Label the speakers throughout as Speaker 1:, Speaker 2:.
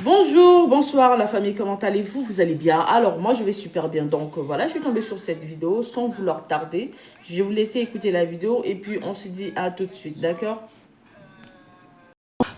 Speaker 1: Bonjour, bonsoir la famille, comment allez-vous? Vous allez bien? Alors moi je vais super bien, donc voilà, je suis tombée sur cette vidéo sans vouloir tarder. Je vais vous laisser écouter la vidéo et puis on se dit à tout de suite, d'accord?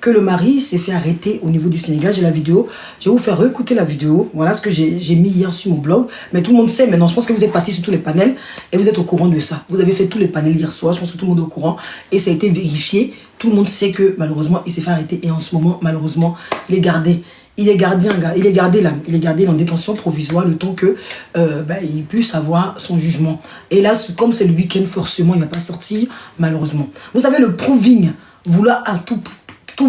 Speaker 2: Que le mari s'est fait arrêter au niveau du Sénégal. J'ai la vidéo. Je vais vous faire réécouter la vidéo. Voilà ce que j'ai mis hier sur mon blog. Mais tout le monde sait maintenant. Je pense que vous êtes parti sur tous les panels et vous êtes au courant de ça. Vous avez fait tous les panels hier soir. Je pense que tout le monde est au courant. Et ça a été vérifié. Tout le monde sait que malheureusement, il s'est fait arrêter. Et en ce moment, malheureusement, il est gardé. Il est gardé, un gars. Il est gardé là. Il est gardé en détention provisoire le temps que il puisse avoir son jugement. Et là, comme c'est le week-end, forcément, il ne va pas sortir, malheureusement. Vous savez, le proving, vouloir à tout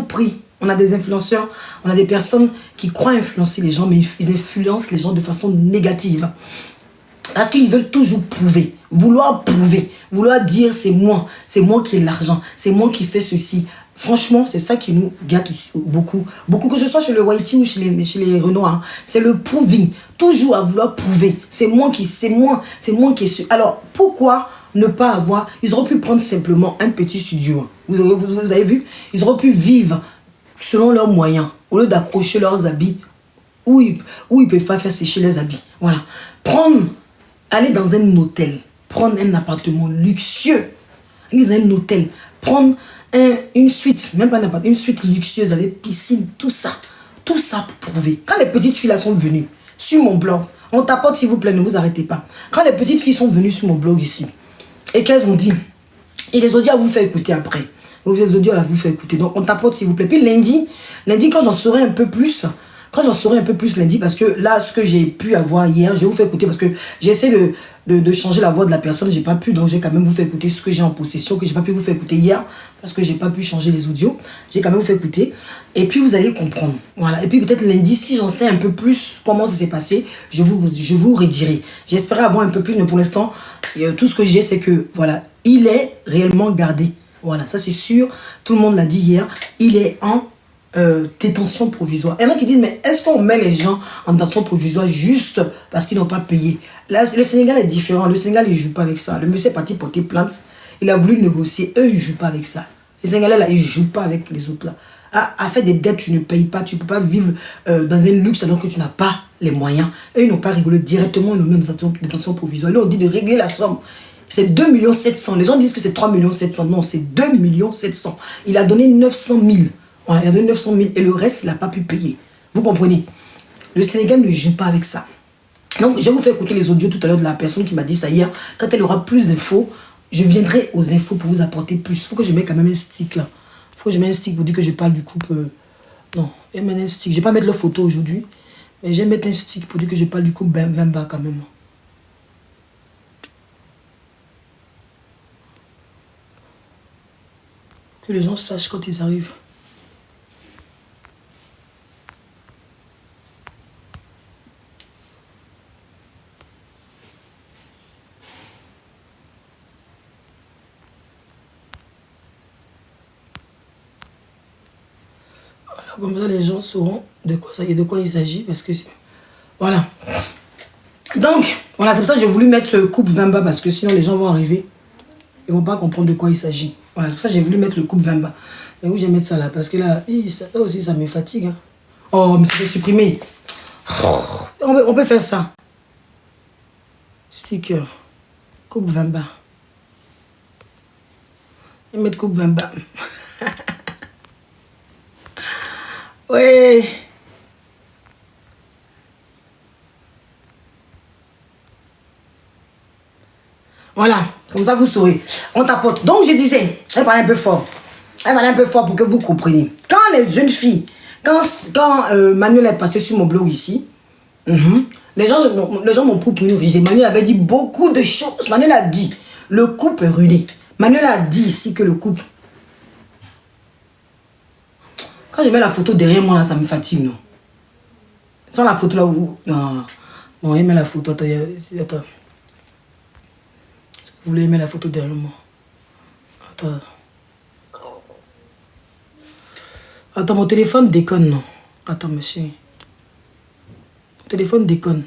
Speaker 2: prix. On a des influenceurs, on a des personnes qui croient influencer les gens, mais ils influencent les gens de façon négative. Parce qu'ils veulent toujours prouver, vouloir dire c'est moi qui ai l'argent, c'est moi qui fais ceci. Franchement, c'est ça qui nous gâte beaucoup. Beaucoup, que ce soit chez le Whitey ou chez les Renoir, hein, c'est le proving. Toujours à vouloir prouver. C'est moi qui suis. Alors, pourquoi ne pas avoir... Ils auraient pu prendre simplement un petit studio. Vous avez vu? Ils auraient pu vivre selon leurs moyens. Au lieu d'accrocher leurs habits où ils ne peuvent pas faire sécher les habits. Voilà. Aller dans un hôtel. Prendre un appartement luxueux. Aller dans un hôtel. Prendre une suite. Même pas un appartement. Une suite luxueuse avec piscine. Tout ça. Tout ça pour prouver. Quand les petites filles là sont venues sur mon blog, on tapote s'il vous plaît, ne vous arrêtez pas. Quand les petites filles sont venues sur mon blog ici, et qu'elles ont dit, et les audios à vous faire écouter après. Les audios à vous faire écouter. Donc on tapote s'il vous plaît. Puis lundi, quand j'en saurai un peu plus, lundi, parce que là, ce que j'ai pu avoir hier, je vais vous faire écouter parce que j'essaie de changer la voix de la personne. J'ai pas pu, donc j'ai quand même vous faire écouter ce que j'ai en possession, que j'ai pas pu vous faire écouter hier, parce que j'ai pas pu changer les audios. J'ai quand même vous fait écouter. Et puis vous allez comprendre. Voilà. Et puis peut-être lundi, si j'en sais un peu plus comment ça s'est passé, je vous redirai. J'espérais avoir un peu plus, mais pour l'instant, tout ce que j'ai, c'est que, voilà, il est réellement gardé. Voilà, ça c'est sûr. Tout le monde l'a dit hier. Il est en détention provisoire. Il y en a qui disent, mais est-ce qu'on met les gens en détention provisoire juste parce qu'ils n'ont pas payé? Là, le Sénégal est différent. Le Sénégal, il ne joue pas avec ça. Le monsieur est parti porter plainte. Il a voulu négocier. Eux, ils ne jouent pas avec ça. Les Sénégalais, là, ils ne jouent pas avec les autres, là. À faire des dettes, tu ne payes pas. Tu ne peux pas vivre dans un luxe alors que tu n'as pas les moyens. Eux, ils n'ont pas rigolé. Directement, ils nous mettent en détention provisoire. Là, on dit de régler la somme. C'est 2 700 000. Les gens disent que c'est 3 700 000. Non, c'est 2 700 000. Il a donné 900 000. Voilà, il a donné 900 000 et le reste, il n'a pas pu payer. Vous comprenez? Le Sénégal ne joue pas avec ça. Donc, je vais vous faire écouter les audios tout à l'heure de la personne qui m'a dit ça hier. Quand elle aura plus d'infos, je viendrai aux infos pour vous apporter plus. Il faut que je mette quand même un stick là. Il faut que je mette un stick pour dire que je parle du couple. Non, je vais mettre un stick. Je ne vais pas mettre leur photo aujourd'hui. Mais je vais mettre un stick pour dire que je parle du couple Vemba quand même. Que les gens sachent quand ils arrivent. Comme ça, les gens sauront de quoi il s'agit. Parce que voilà. Donc, voilà, c'est pour ça que j'ai voulu mettre le couple Vemba. Parce que sinon, les gens vont arriver. Ils ne vont pas comprendre de quoi il s'agit. Voilà, c'est pour ça que j'ai voulu mettre le couple Vemba. Mais où je vais mettre ça là? Parce que là, ça aussi, ça me fatigue. Hein. Oh, mais ça fait supprimer. On peut faire ça. Sticker. Couple Vemba. Je vais mettre couple Vemba. Ouais. Voilà, comme ça vous saurez. On tapote. Donc je disais, elle parlait un peu fort. Elle parlait un peu fort pour que vous compreniez. Quand les jeunes filles, quand Manuel est passé sur mon blog ici, les gens m'ont proposé. Manuel avait dit beaucoup de choses. Manuel a dit, le couple est ruiné. Manuel a dit ici que le couple... Quand je mets la photo derrière moi, là, ça me fatigue, non? Sans la photo là où... Non, non, il met la photo. Attends. Si vous voulez mettre la photo derrière moi. Attends. Attends, mon téléphone déconne, non? Attends, monsieur. Mon téléphone déconne.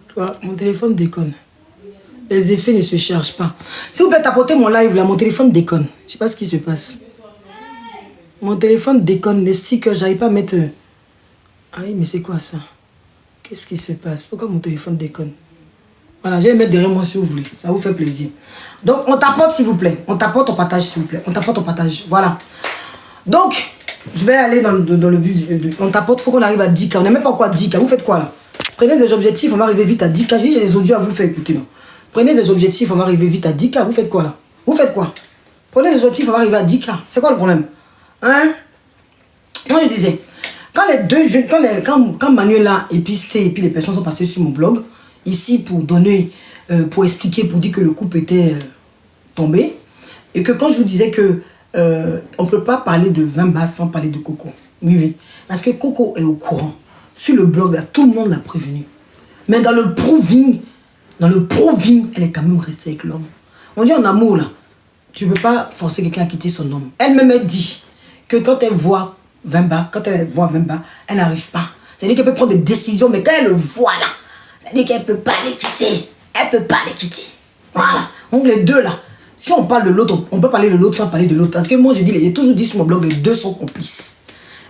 Speaker 2: Tu vois, mon téléphone déconne. Les effets ne se cherchent pas. S'il vous plaît, tapotez mon live là, mon téléphone déconne. Je sais pas ce qui se passe. Mon téléphone déconne, les stickers, j'arrive pas à mettre... Ah oui, mais c'est quoi ça? Qu'est-ce qui se passe? Pourquoi mon téléphone déconne? Voilà, je vais les mettre derrière moi si vous voulez. Ça vous fait plaisir. Donc, on tapote s'il vous plaît. On tapote, on partage s'il vous plaît. On tapote, on partage. Voilà. Donc, je vais aller dans le vif. On tapote, il faut qu'on arrive à 10K. On n'est même pas encore à 10K. Vous faites quoi là? Prenez des objectifs, on va arriver vite à 10K. J'ai des audios à vous faire écouter. Non? Prenez des objectifs, on va arriver vite à 10K. Vous faites quoi là? Vous faites quoi? Prenez des objectifs, on va arriver à 10K. C'est quoi le problème? Hein? Moi je disais, quand les deux jeunes, quand Manuela et Pisté et puis les personnes sont passées sur mon blog, ici pour donner, pour expliquer, pour dire que le couple était tombé, et que quand je vous disais que on ne peut pas parler de Vimba sans parler de Coco. Oui, oui. Parce que Coco est au courant. Sur le blog, là, tout le monde l'a prévenu. Mais dans le proving, elle est quand même restée avec l'homme. On dit en amour, là, tu ne peux pas forcer quelqu'un à quitter son homme. Elle-même dit que quand elle voit Vimba, elle n'arrive pas. C'est-à-dire qu'elle peut prendre des décisions, mais quand elle le voit là, c'est-à-dire qu'elle ne peut pas les quitter. Elle ne peut pas les quitter. Voilà. Donc les deux là, si on parle de l'autre, on peut parler de l'autre sans parler de l'autre. Parce que moi, j'ai toujours dit sur mon blog, les deux sont complices.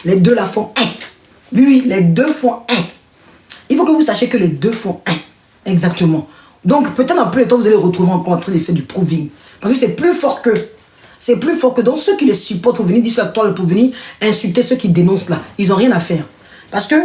Speaker 2: Les deux là font un. Oui, les deux font un. Il faut que vous sachiez que les deux font un. Exactement. Donc, peut-être un peu de temps, vous allez retrouver encore en train de faire du proving. Parce que c'est plus fort que. C'est plus fort que donc ceux qui les supportent pour venir dire sur la toile pour venir insulter ceux qui dénoncent là. Ils n'ont rien à faire. Parce que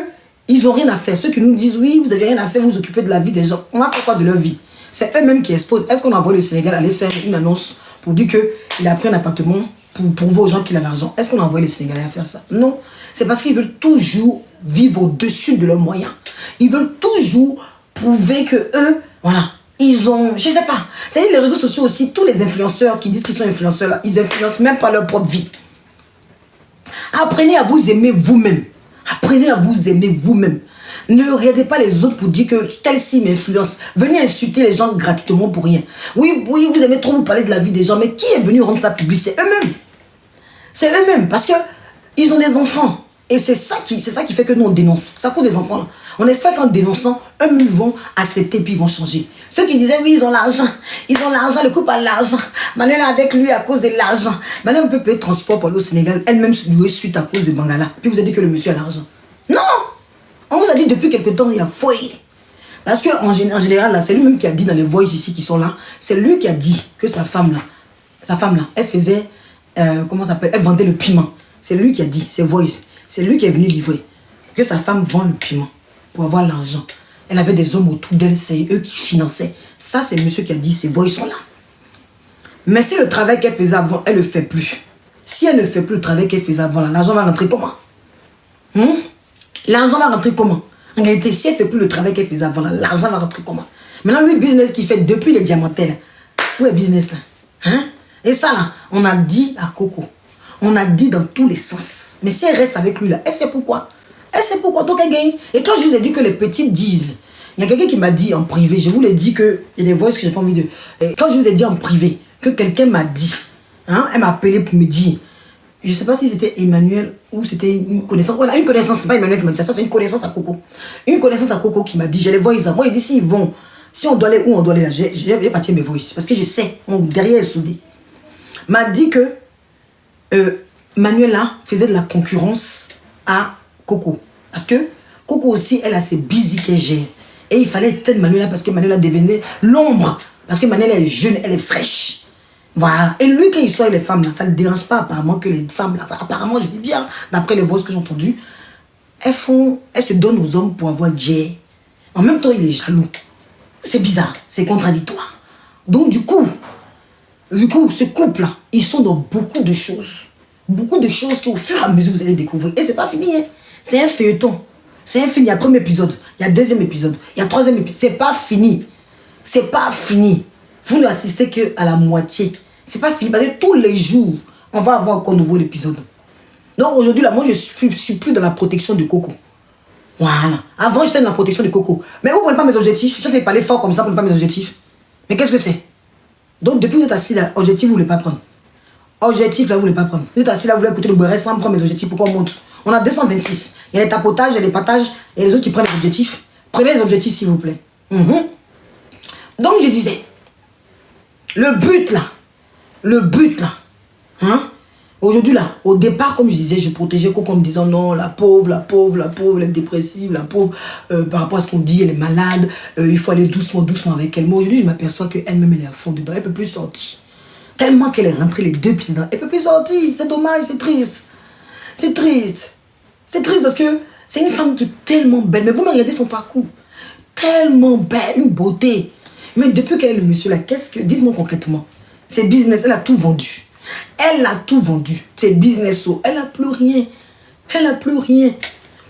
Speaker 2: ils n'ont rien à faire. Ceux qui nous disent oui, vous n'avez rien à faire, vous vous occupez de la vie des gens. On va faire quoi de leur vie? C'est eux-mêmes qui exposent. Est-ce qu'on envoie le Sénégal aller faire une annonce pour dire qu'il a pris un appartement pour prouver aux gens qu'il a l'argent? Est-ce qu'on envoie les Sénégalais à faire ça? Non. C'est parce qu'ils veulent toujours vivre au-dessus de leurs moyens. Ils veulent toujours prouver que eux, voilà, ils ont, je sais pas. C'est-à-dire les réseaux sociaux aussi, tous les influenceurs qui disent qu'ils sont influenceurs là, ils influencent même pas leur propre vie. Apprenez à vous aimer vous-même. Apprenez à vous aimer vous-même. Ne regardez pas les autres pour dire que tel-ci m'influence. Venez insulter les gens gratuitement pour rien. Oui, oui, vous aimez trop vous parler de la vie des gens, mais qui est venu rendre ça public? C'est eux-mêmes. C'est eux-mêmes, parce que ils ont des enfants. Et c'est ça qui fait que nous, on dénonce. Ça coûte des enfants, là. On espère qu'en dénonçant, eux-mêmes vont accepter puis ils vont changer. Ceux qui disaient, oui, ils ont l'argent. Ils ont l'argent, le couple a l'argent. Manuel est avec lui à cause de l'argent. Manuel peut payer transport pour aller au Sénégal. Elle-même louer suite à cause de Bangala. Puis vous avez dit que le monsieur a l'argent. Non! On vous a dit depuis quelque temps, il y a foyer. Parce qu'en général, là, c'est lui-même qui a dit dans les voices ici qui sont là, c'est lui qui a dit que sa femme là, elle faisait, comment ça s'appelle, elle vendait le piment. C'est lui qui a dit, c'est voice. C'est lui qui est venu livrer. Que sa femme vend le piment pour avoir l'argent. Elle avait des hommes autour d'elle, c'est eux qui finançaient. Ça, c'est le monsieur qui a dit, ces voix, ils sont là. Mais si le travail qu'elle faisait avant, elle ne le fait plus. Si elle ne fait plus le travail qu'elle faisait avant, l'argent va rentrer comment? L'argent va rentrer comment? En réalité, si elle ne fait plus le travail qu'elle faisait avant, l'argent va rentrer comment? Maintenant, lui, business qu'il fait depuis les diamantaires, où est business là? Hein? Et ça là, on a dit à Coco. On a dit dans tous les sens. Mais si elle reste avec lui là, elle sait pourquoi. Elle sait pourquoi. Donc elle gagne. Et quand je vous ai dit que les petits disent, il y a quelqu'un qui m'a dit en privé, je vous l'ai dit que, il y a des voix que j'ai pas envie de... Et quand je vous ai dit en privé, que quelqu'un m'a dit, hein, elle m'a appelé pour me dire, je ne sais pas si c'était Emmanuel ou c'était une connaissance. Voilà, une connaissance, c'est pas Emmanuel qui m'a dit ça, c'est une connaissance à Coco. Une connaissance à Coco qui m'a dit, j'ai les voix, moi il dit s'ils vont, si on doit aller où on doit aller là, je vais partir mes voix parce que je sais, derrière est soudé. M'a dit que Manuela faisait de la concurrence à Coco. Parce que Coco aussi, elle a ses busy qu'elle gère. Et il fallait éteindre Manuela parce que Manuela devenait l'ombre. Parce que Manuela est jeune, elle est fraîche. Voilà. Et lui, quand il soit avec les femmes, là, ça ne le dérange pas apparemment que les femmes, là, ça, apparemment, je dis bien, d'après les voix que j'ai entendues, elles se donnent aux hommes pour avoir Jay. En même temps, il est jaloux. C'est bizarre, c'est contradictoire. Donc du coup, ce couple-là, ils sont dans beaucoup de choses. Beaucoup de choses qu'au fur et à mesure, vous allez découvrir. Et c'est pas fini, hein. C'est un feuilleton. C'est infini. Il y a premier épisode, il y a deuxième épisode, il y a troisième épisode. C'est pas fini. C'est pas fini. Vous ne assistez qu'à la moitié. C'est pas fini. Parce que tous les jours, on va avoir encore un nouveau épisode. Donc aujourd'hui, là, moi, je suis plus dans la protection de Coco. Voilà. Avant, j'étais dans la protection de Coco. Mais vous ne prenez pas mes objectifs. Je t'ai parlé fort comme ça pour ne pas mes objectifs. Mais qu'est-ce que c'est? Donc, depuis que vous êtes assis là, objectif, vous ne voulez pas prendre. Objectif, là, vous ne voulez pas prendre. Vous êtes assis là, vous voulez écouter le beurre sans prendre mes objectifs. Pourquoi on monte? On a 226. Il y a les tapotages, il y a les patages, et les autres qui prennent les objectifs. Prenez les objectifs, s'il vous plaît. Donc, je disais, Le but là, hein? Aujourd'hui là, au départ, comme je disais, je protégeais Coco en me disant non, la pauvre, elle est dépressive, la pauvre, par rapport à ce qu'on dit, elle est malade, il faut aller doucement avec elle. Mais aujourd'hui, je m'aperçois qu'elle-même, elle est à fond dedans, elle ne peut plus sortir. Tellement qu'elle est rentrée les deux pieds dedans, elle ne peut plus sortir, c'est dommage, c'est triste. C'est triste. C'est triste parce que c'est une femme qui est tellement belle, mais vous me regardez son parcours. Tellement belle, une beauté. Mais depuis qu'elle est le monsieur là, dites-moi concrètement, c'est business, elle a tout vendu. Elle a tout vendu. C'est business. Elle n'a plus rien. Elle n'a plus rien.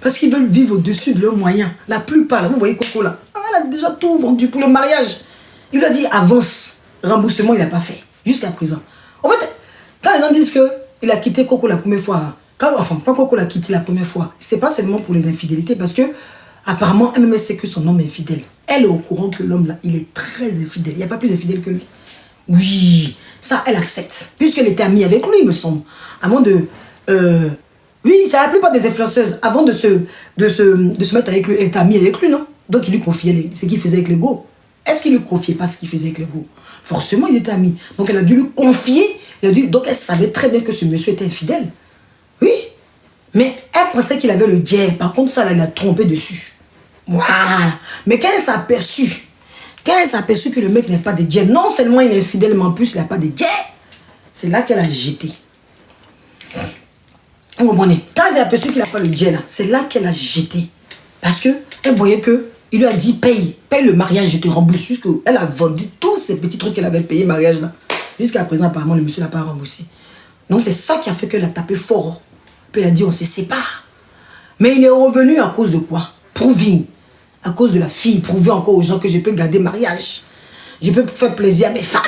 Speaker 2: Parce qu'ils veulent vivre au-dessus de leurs moyens. La plupart, là, vous voyez Coco là. Elle a déjà tout vendu pour le mariage. Il lui a dit avance. Remboursement, il n'a pas fait. Jusqu'à présent. En fait, quand les gens disent qu'il a quitté Coco la première fois, quand Coco l'a quitté la première fois, c'est pas seulement pour les infidélités. Parce que, apparemment, elle sait que son homme est infidèle. Elle est au courant que l'homme là, il est très infidèle. Il n'y a pas plus infidèle que lui. Oui. Ça, elle accepte. Puisqu'elle était amie avec lui, il me semble. Avant de... oui, c'est la plupart des influenceuses. Avant de se mettre avec lui, elle était amie avec lui, non? Donc, il lui confiait ce qu'il faisait avec les go. Est-ce qu'il lui confiait pas ce qu'il faisait avec les go? Forcément, ils étaient amis. Donc, elle a dû lui confier. Donc, elle savait très bien que ce monsieur était infidèle. Oui. Mais elle pensait qu'il avait le jet. Par contre, ça, elle l'a trompé dessus. Voilà. Mais quand elle s'est aperçue que le mec n'a pas de jet, non seulement il est infidèle, mais en plus il n'a pas de jet, c'est là qu'elle a jeté. Vous comprenez? Quand elle s'est aperçue qu'il n'a pas le jet là, c'est là qu'elle a jeté. Parce qu'elle voyait que il lui a dit paye le mariage, je te rembourse. Elle a vendu tous ces petits trucs qu'elle avait payé mariage là. Jusqu'à présent, apparemment, le monsieur n'a pas remboursé. Donc c'est ça qui a fait qu'elle a tapé fort. Puis elle a dit on se sépare. Mais il est revenu à cause de quoi? Proving. À cause de la fille, prouver encore aux gens que je peux garder mariage. Je peux faire plaisir à mes fans.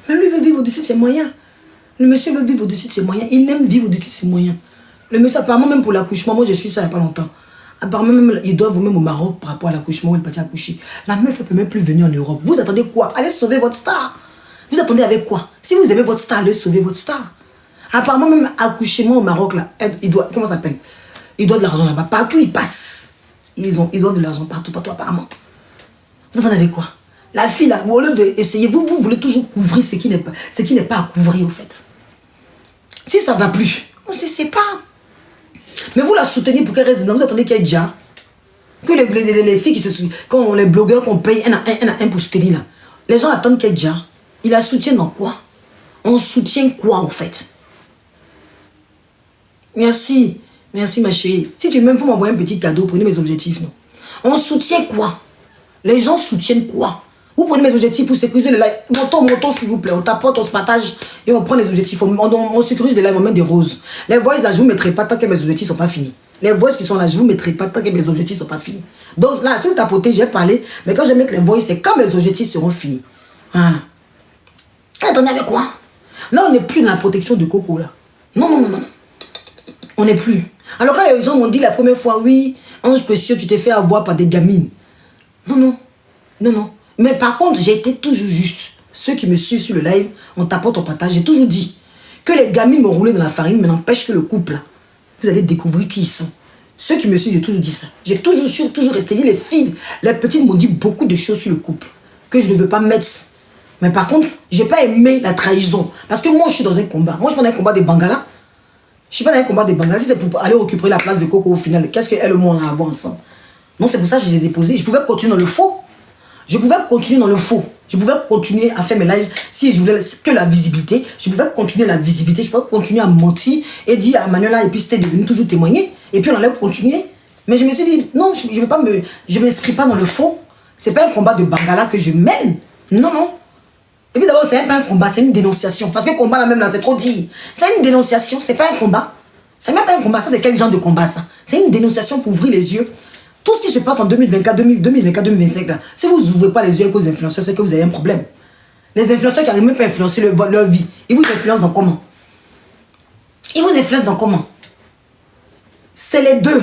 Speaker 2: Mais lui veut vivre au-dessus de ses moyens. Le monsieur veut vivre au-dessus de ses moyens. Il aime vivre au-dessus de ses moyens. Le monsieur, apparemment, même pour l'accouchement, moi je suis ça il n'y a pas longtemps. Apparemment, même, ils doivent même au Maroc par rapport à l'accouchement où elle est partie accoucher. La meuf ne peut même plus venir en Europe. Vous attendez quoi? Allez sauver votre star. Vous attendez avec quoi? Si vous aimez votre star, allez sauver votre star. Apparemment, même accouchement au Maroc, là, il doit, comment ça s'appelle? Il doit de l'argent là-bas. Partout, il passe. Ils doivent de l'argent partout apparemment. Vous entendez avec quoi? La fille là, au lieu d'essayer, vous voulez toujours couvrir ce qui n'est pas à couvrir au fait. Si ça ne va plus, on ne se sépare. Mais vous la soutenez pour qu'elle reste dedans. Vous attendez qu'elle ait déjà. Que les filles qui se souviennent, quand les blogueurs qu'on paye un à un pour soutenir là, les gens attendent qu'elle ait déjà. Ils la soutiennent dans quoi? On soutient quoi au fait? Merci. Merci ma chérie. Si tu m'aimes, faut m'envoyer un petit cadeau, prenez mes objectifs, non? On soutient quoi? Les gens soutiennent quoi? Vous prenez mes objectifs pour sécuriser le live. Montons s'il vous plaît. On t'apporte, on se partage et on prend les objectifs. On sécurise les lives, on met des roses. Les voices là, je ne vous mettrai pas tant que mes objectifs ne sont pas finis. Les voices qui sont là, je ne vous mettrai pas tant que mes objectifs ne sont pas finis. Donc là, si vous tapotez, j'ai parlé, mais quand je mets les voices, c'est quand mes objectifs seront finis. Voilà. Attendez avec quoi? Là, on n'est plus dans la protection de Coco là. Non. On n'est plus. Alors quand les gens m'ont dit la première fois, oui, Ange Précieux, tu t'es fait avoir par des gamines. Non. Mais par contre, j'ai été toujours juste. Ceux qui me suivent sur le live, on t'apporte, on partage. J'ai toujours dit que les gamines me roulaient dans la farine, mais n'empêche que le couple, là, vous allez découvrir qui ils sont. Ceux qui me suivent, j'ai toujours dit ça. J'ai toujours resté dit, les filles, les petites m'ont dit beaucoup de choses sur le couple que je ne veux pas mettre. Mais par contre, j'ai pas aimé la trahison. Parce que moi, je suis dans un combat. Moi, je prends un combat des Bangalas. Je suis pas dans un combat des Bangalas. Si c'est pour aller récupérer la place de Coco au final, qu'est-ce qu'elle et moi on a avant ensemble? Non, c'est pour ça que je les ai déposés. Je pouvais continuer dans le faux. Je pouvais continuer à faire mes lives si je voulais que la visibilité. Je pouvais continuer la visibilité. Je pouvais continuer à mentir et dire à Manuela et puis c'était devenu toujours témoigner. Et puis on allait continuer. Mais je me suis dit, non, je ne m'inscris pas dans le faux. C'est pas un combat de Bangala que je mène. Non. Et puis d'abord, c'est pas un combat, c'est une dénonciation. Parce que combat là même là, c'est trop dit. C'est une dénonciation, c'est pas un combat. C'est même pas un combat, ça c'est quel genre de combat ça? C'est une dénonciation pour ouvrir les yeux. Tout ce qui se passe en 2024, 2025 là, si vous n'ouvrez pas les yeux avec vos influenceurs, c'est que vous avez un problème. Les influenceurs qui n'arrivent même pas à influencer leur vie, ils vous influencent dans comment? C'est les deux.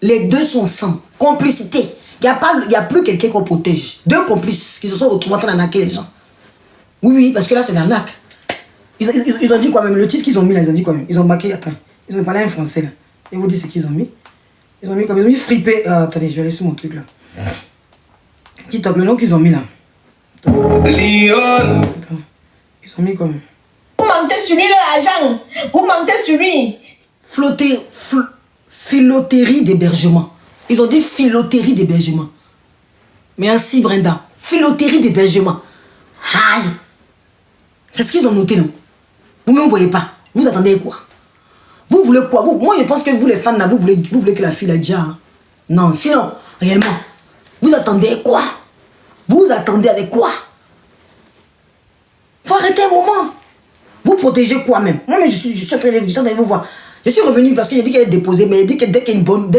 Speaker 2: Les deux sont sans complicité. Il n'y a plus quelqu'un qu'on protège. Deux complices qui se sont retrouvés en train d'arnaquer les gens. Oui, parce que là, c'est l'arnaque. Ils ont dit quoi même? Le titre qu'ils ont mis là, ils ont dit quoi même? Ils ont marqué, attends, ils ont parlé en français là. Ils vous disent ce qu'ils ont mis. Ils ont mis comme ils ont mis frippé. Attendez, je vais aller sur mon truc là. TikTok, le nom qu'ils ont mis là. Attends. Ça mis comme...
Speaker 3: Vous mentez sur lui, l'argent. Vous mentez sur lui.
Speaker 2: Filoterie d'hébergement. Ils ont dit filoterie d'hébergement. Merci Brenda. Filoterie d'hébergement. Aïe. C'est ce qu'ils ont noté, non? Vous ne me voyez pas. Vous attendez quoi? Vous voulez quoi? Moi, je pense que vous, les fans, là, vous voulez que la fille ait déjà. Hein? Non, sinon, réellement, vous attendez quoi? Vous attendez avec quoi? Faut arrêter un moment. Vous protégez quoi même? Moi, je suis en train de vous voir. Je suis revenu parce qu'il a dit qu'elle est déposée, mais il a dit que dès qu'il y a une bonne,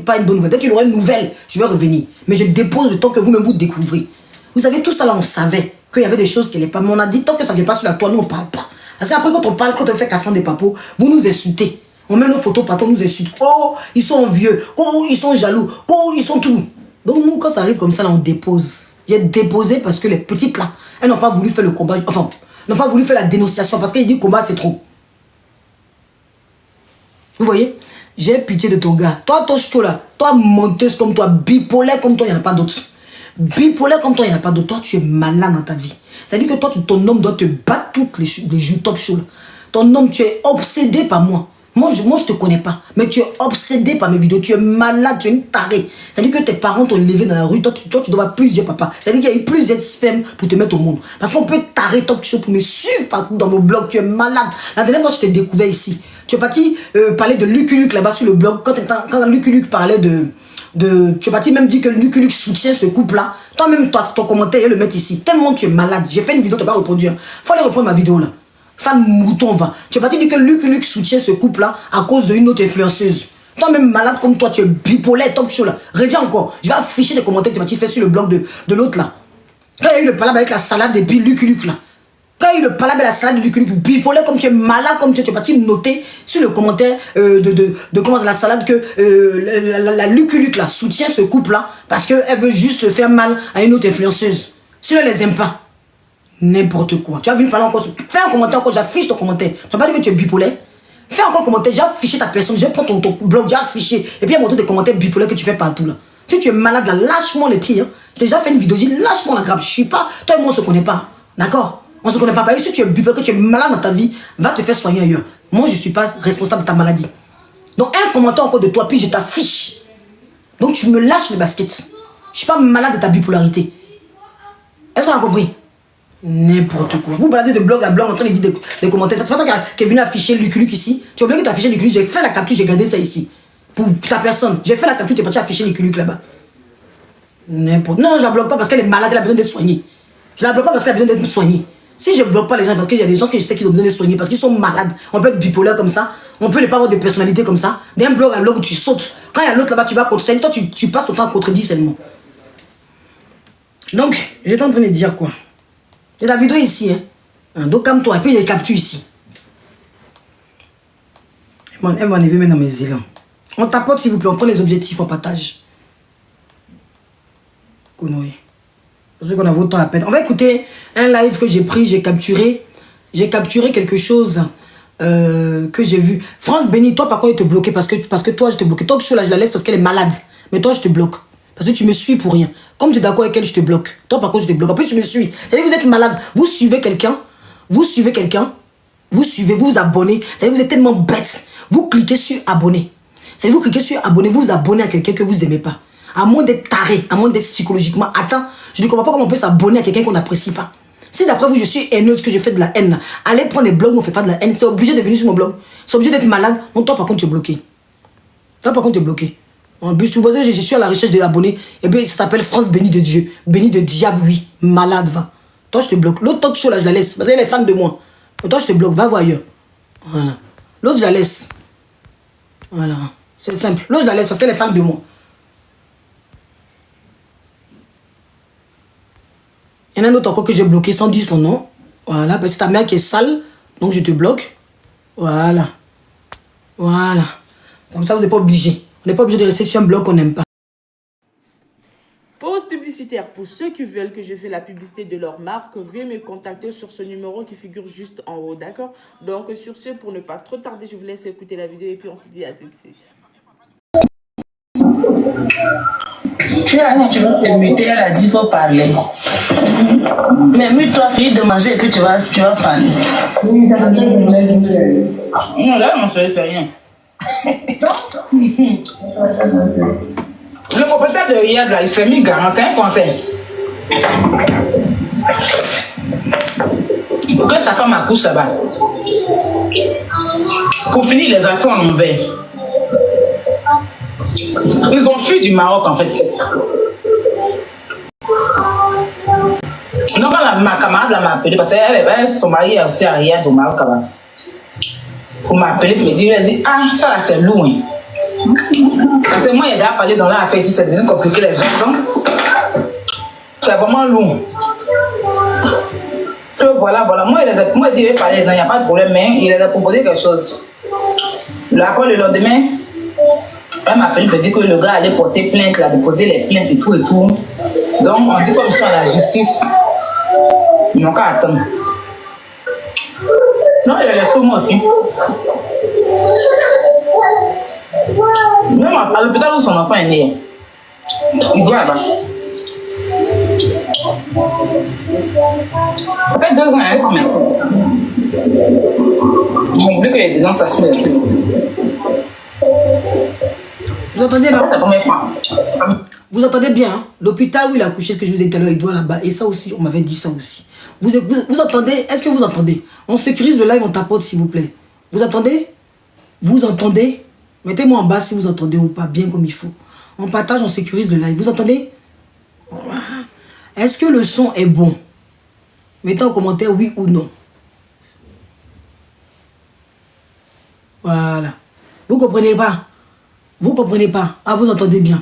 Speaker 2: pas une bonne nouvelle, dès qu'il y aura une nouvelle, je vais revenir. Mais je dépose le temps que vous-même vous découvrez. Vous savez, tout ça là, on savait qu'il y avait des choses qui n'allaient pas. Mais on a dit tant que ça ne vient pas sur la toile, nous on ne parle pas. Parce qu'après, quand on parle, quand on fait cassant des papos, vous nous insultez. On met nos photos partout, on nous insulte. Oh, ils sont vieux. Oh, ils sont jaloux. Oh, ils sont tout. Donc nous, quand ça arrive comme ça, là, on dépose. J'ai déposé parce que les petites là, elles n'ont pas voulu faire le combat. Enfin, n'ont pas voulu faire la dénonciation parce qu'elles disent combat, c'est trop. Vous voyez? J'ai pitié de ton gars. Toi, Toshko là, toi, menteuse comme toi, bipolaire comme toi, il n'y en a pas d'autre. Bipolaire comme toi, il n'y en a pas d'autre. Toi, tu es malade dans ta vie. C'est-à-dire que toi, ton homme doit te battre toutes les jours top show. Ton homme, tu es obsédé par moi. Moi, je ne te connais pas. Mais tu es obsédé par mes vidéos. Tu es malade, tu es une tarée. C'est-à-dire que tes parents t'ont élevé dans la rue. Toi, tu dois avoir plusieurs papas. C'est-à-dire qu'il y a eu plusieurs spermes pour te mettre au monde. Parce qu'on peut tarrer top show pour me suivre partout dans mon blog. Tu es malade. La dernière fois, je t'ai découvert ici. Tu es parti parler de Lucky Luke là-bas sur le blog. Quand Lucky Luke parlait tu es parti même dire que Lucky Luke soutient ce couple-là. Toi-même, ton commentaire, le mettre ici. Tellement tu es malade. J'ai fait une vidéo, tu n'as pas reproduire. Faut aller reprendre ma vidéo là. Fan mouton va. Tu es parti dire que Lucky Luke soutient ce couple-là à cause d'une autre influenceuse. Toi-même malade comme toi, tu es bipolaire, top show là. Reviens encore. Je vais afficher des commentaires que tu m'as fait sur le blog de l'autre là. Quand il y a eu le palabre avec la salade et puis Lucky Luke là. Quand il y a eu le palabre et la salade de Lucky Luke, bipolaire comme tu es malade, comme tu es parti noter sur le commentaire de la salade que la Lucky Luke là soutient ce couple là parce qu'elle veut juste faire mal à une autre influenceuse. Si elle les aime pas. N'importe quoi. Tu as vu parler encore. Fais un commentaire encore, j'affiche ton commentaire. Tu n'as pas dit que tu es bipolaire. Fais encore un commentaire, j'ai affiché ta personne, j'ai pris ton blog, j'ai affiché. Et puis il y a montré des commentaires bipolaires que tu fais partout là. Si tu es malade là, lâche-moi les pieds. Hein. J'ai déjà fait une vidéo, j'ai dit lâche-moi la grappe. Je suis pas. Toi et moi on se connaît pas. D'accord? On se connaît pas. Si tu es bipolaire, que tu es malade dans ta vie, va te faire soigner ailleurs. Moi je suis pas responsable de ta maladie. Donc un commentaire encore de toi, puis je t'affiche. Donc tu me lâches les baskets. Je suis pas malade de ta bipolarité. Est-ce qu'on a compris? N'importe quoi. Vous baladez de blog à blog en train de dire des commentaires. C'est pas toi qui est venu afficher Lucky Luke ici. Tu as oublié que tu as affiché Lucky Luke. J'ai fait la capture, j'ai gardé ça ici. Pour ta personne. J'ai fait la capture, tu es parti afficher Lucky Luke là-bas. N'importe. Non, je la bloque pas parce qu'elle est malade, elle a besoin d'être soignée. Je la bloque pas parce qu'elle a besoin d'être soignée. Si je bloque pas les gens, parce qu'il y a des gens que je sais qu'ils ont besoin d'être soignés, parce qu'ils sont malades. On peut être bipolaire comme ça. On peut ne pas avoir de personnalité comme ça. D'un blog à un blog où tu sautes. Quand il y a l'autre là-bas, tu vas contredire. Toi, tu passes ton temps à contredire seulement. Donc, j'étais en train de dire quoi? J'ai la vidéo ici, hein. Donc, calme-toi. Et puis, il y a les captures ici. Elle m'a enlevé maintenant mes élans. On tapote, s'il vous plaît. On prend les objectifs, on partage. Connerie. Parce qu'on a votre temps à peine. On va écouter un live que j'ai pris, j'ai capturé. J'ai capturé quelque chose que j'ai vu. France Béni, toi, par contre, il te bloqué parce que toi, je te bloque. Toi, que je suis là, je la laisse parce qu'elle est malade. Mais toi, je te bloque. Parce que tu me suis pour rien. Comme tu es d'accord avec elle, je te bloque. Toi, par contre, je te bloque. En plus, tu me suis. C'est-à-dire que vous êtes malade. Vous suivez quelqu'un. Vous suivez quelqu'un. Vous suivez, vous vous abonnez. C'est-à-dire que vous êtes tellement bête. Vous cliquez sur abonner. C'est-à-dire que vous cliquez sur abonner, vous vous abonnez à quelqu'un que vous n'aimez pas. À moins d'être taré, à moins d'être psychologiquement atteint. Je ne comprends pas comment on peut s'abonner à quelqu'un qu'on n'apprécie pas. Si d'après vous, je suis haineuse, que je fais de la haine, allez prendre des blogs où on ne fait pas de la haine. C'est obligé de venir sur mon blog. C'est obligé d'être malade. Donc toi, par contre, tu es bloqué. Toi, par contre, tu es bloqué. En plus, tu vois, je suis à la recherche de l'abonné. Et bien, ça s'appelle France bénie de Dieu. Bénie de diable, oui. Malade, va. Toi, je te bloque. L'autre talk show, là, je la laisse. Parce qu'elle est fan de moi. Mais toi, je te bloque. Va voir ailleurs. Voilà. L'autre, je la laisse. Voilà. C'est simple. L'autre, je la laisse parce qu'elle est fan de moi. Il y en a un autre encore que j'ai bloqué sans dire son nom. Voilà. Parce que ta mère qui est sale. Donc, je te bloque. Voilà. Voilà. Comme ça, vous n'êtes pas obligé. On n'est pas obligé de rester sur un blog qu'on n'aime pas.
Speaker 1: Pause publicitaire. Pour ceux qui veulent que je fasse la publicité de leur marque, veuillez me contacter sur ce numéro qui figure juste en haut, d'accord? Donc, sur ce, pour ne pas trop tarder, je vous laisse écouter la vidéo et puis on se dit à tout de suite.
Speaker 3: Tu as dit, tu vas te muter, elle a dit, il faut parler. Mais mute-toi, fille de manger et puis tu vas parler.
Speaker 4: Non, là, mon chéri, c'est rien. Le propriétaire de Riyad, là, il s'est mis garant, c'est un conseil. Que sa femme accouche là-bas. Pour finir les affaires en envers. Ils ont fui du Maroc en fait. Donc quand ma camarade m'a appelé, parce qu'elle son mari est aussi à Riyad au Maroc là-bas. Pour m'appeler, me dire, elle dit, ah ça là c'est lourd. Parce que moi il y a déjà parlé dans l'affaire ici, c'est devenu compliqué les gens. Donc c'est vraiment lourd. Voilà. Moi, il dit, il veut parler, il n'y a pas de problème, mais il a proposé quelque chose. Après, le lendemain, elle m'a appelé, me dit que le gars allait porter plainte, il a déposé les plaintes et tout. Donc, on dit comme ça à la justice. Ils n'ont qu'à attendre. Non, il a laissé moi aussi. Même à l'hôpital où son enfant est né, il doit là-bas. Ça fait 2 ans, hein, quand même. On voulait qu'il y ait des gens s'assurent les trucs.
Speaker 2: Vous entendez là?
Speaker 4: C'est la première fois.
Speaker 2: Vous entendez bien, hein? L'hôpital où il a accouché, ce que je vous ai dit tout à l'heure, il doit là-bas. Et ça aussi, on m'avait dit ça aussi. Vous entendez? Est-ce que vous entendez? On sécurise le live, on tapote s'il vous plaît. Vous entendez? Vous entendez? Mettez-moi en bas si vous entendez ou pas, bien comme il faut. On partage, on sécurise le live. Vous entendez? Est-ce que le son est bon? Mettez en commentaire oui ou non. Voilà. Vous comprenez pas? Vous comprenez pas? Ah, vous entendez bien?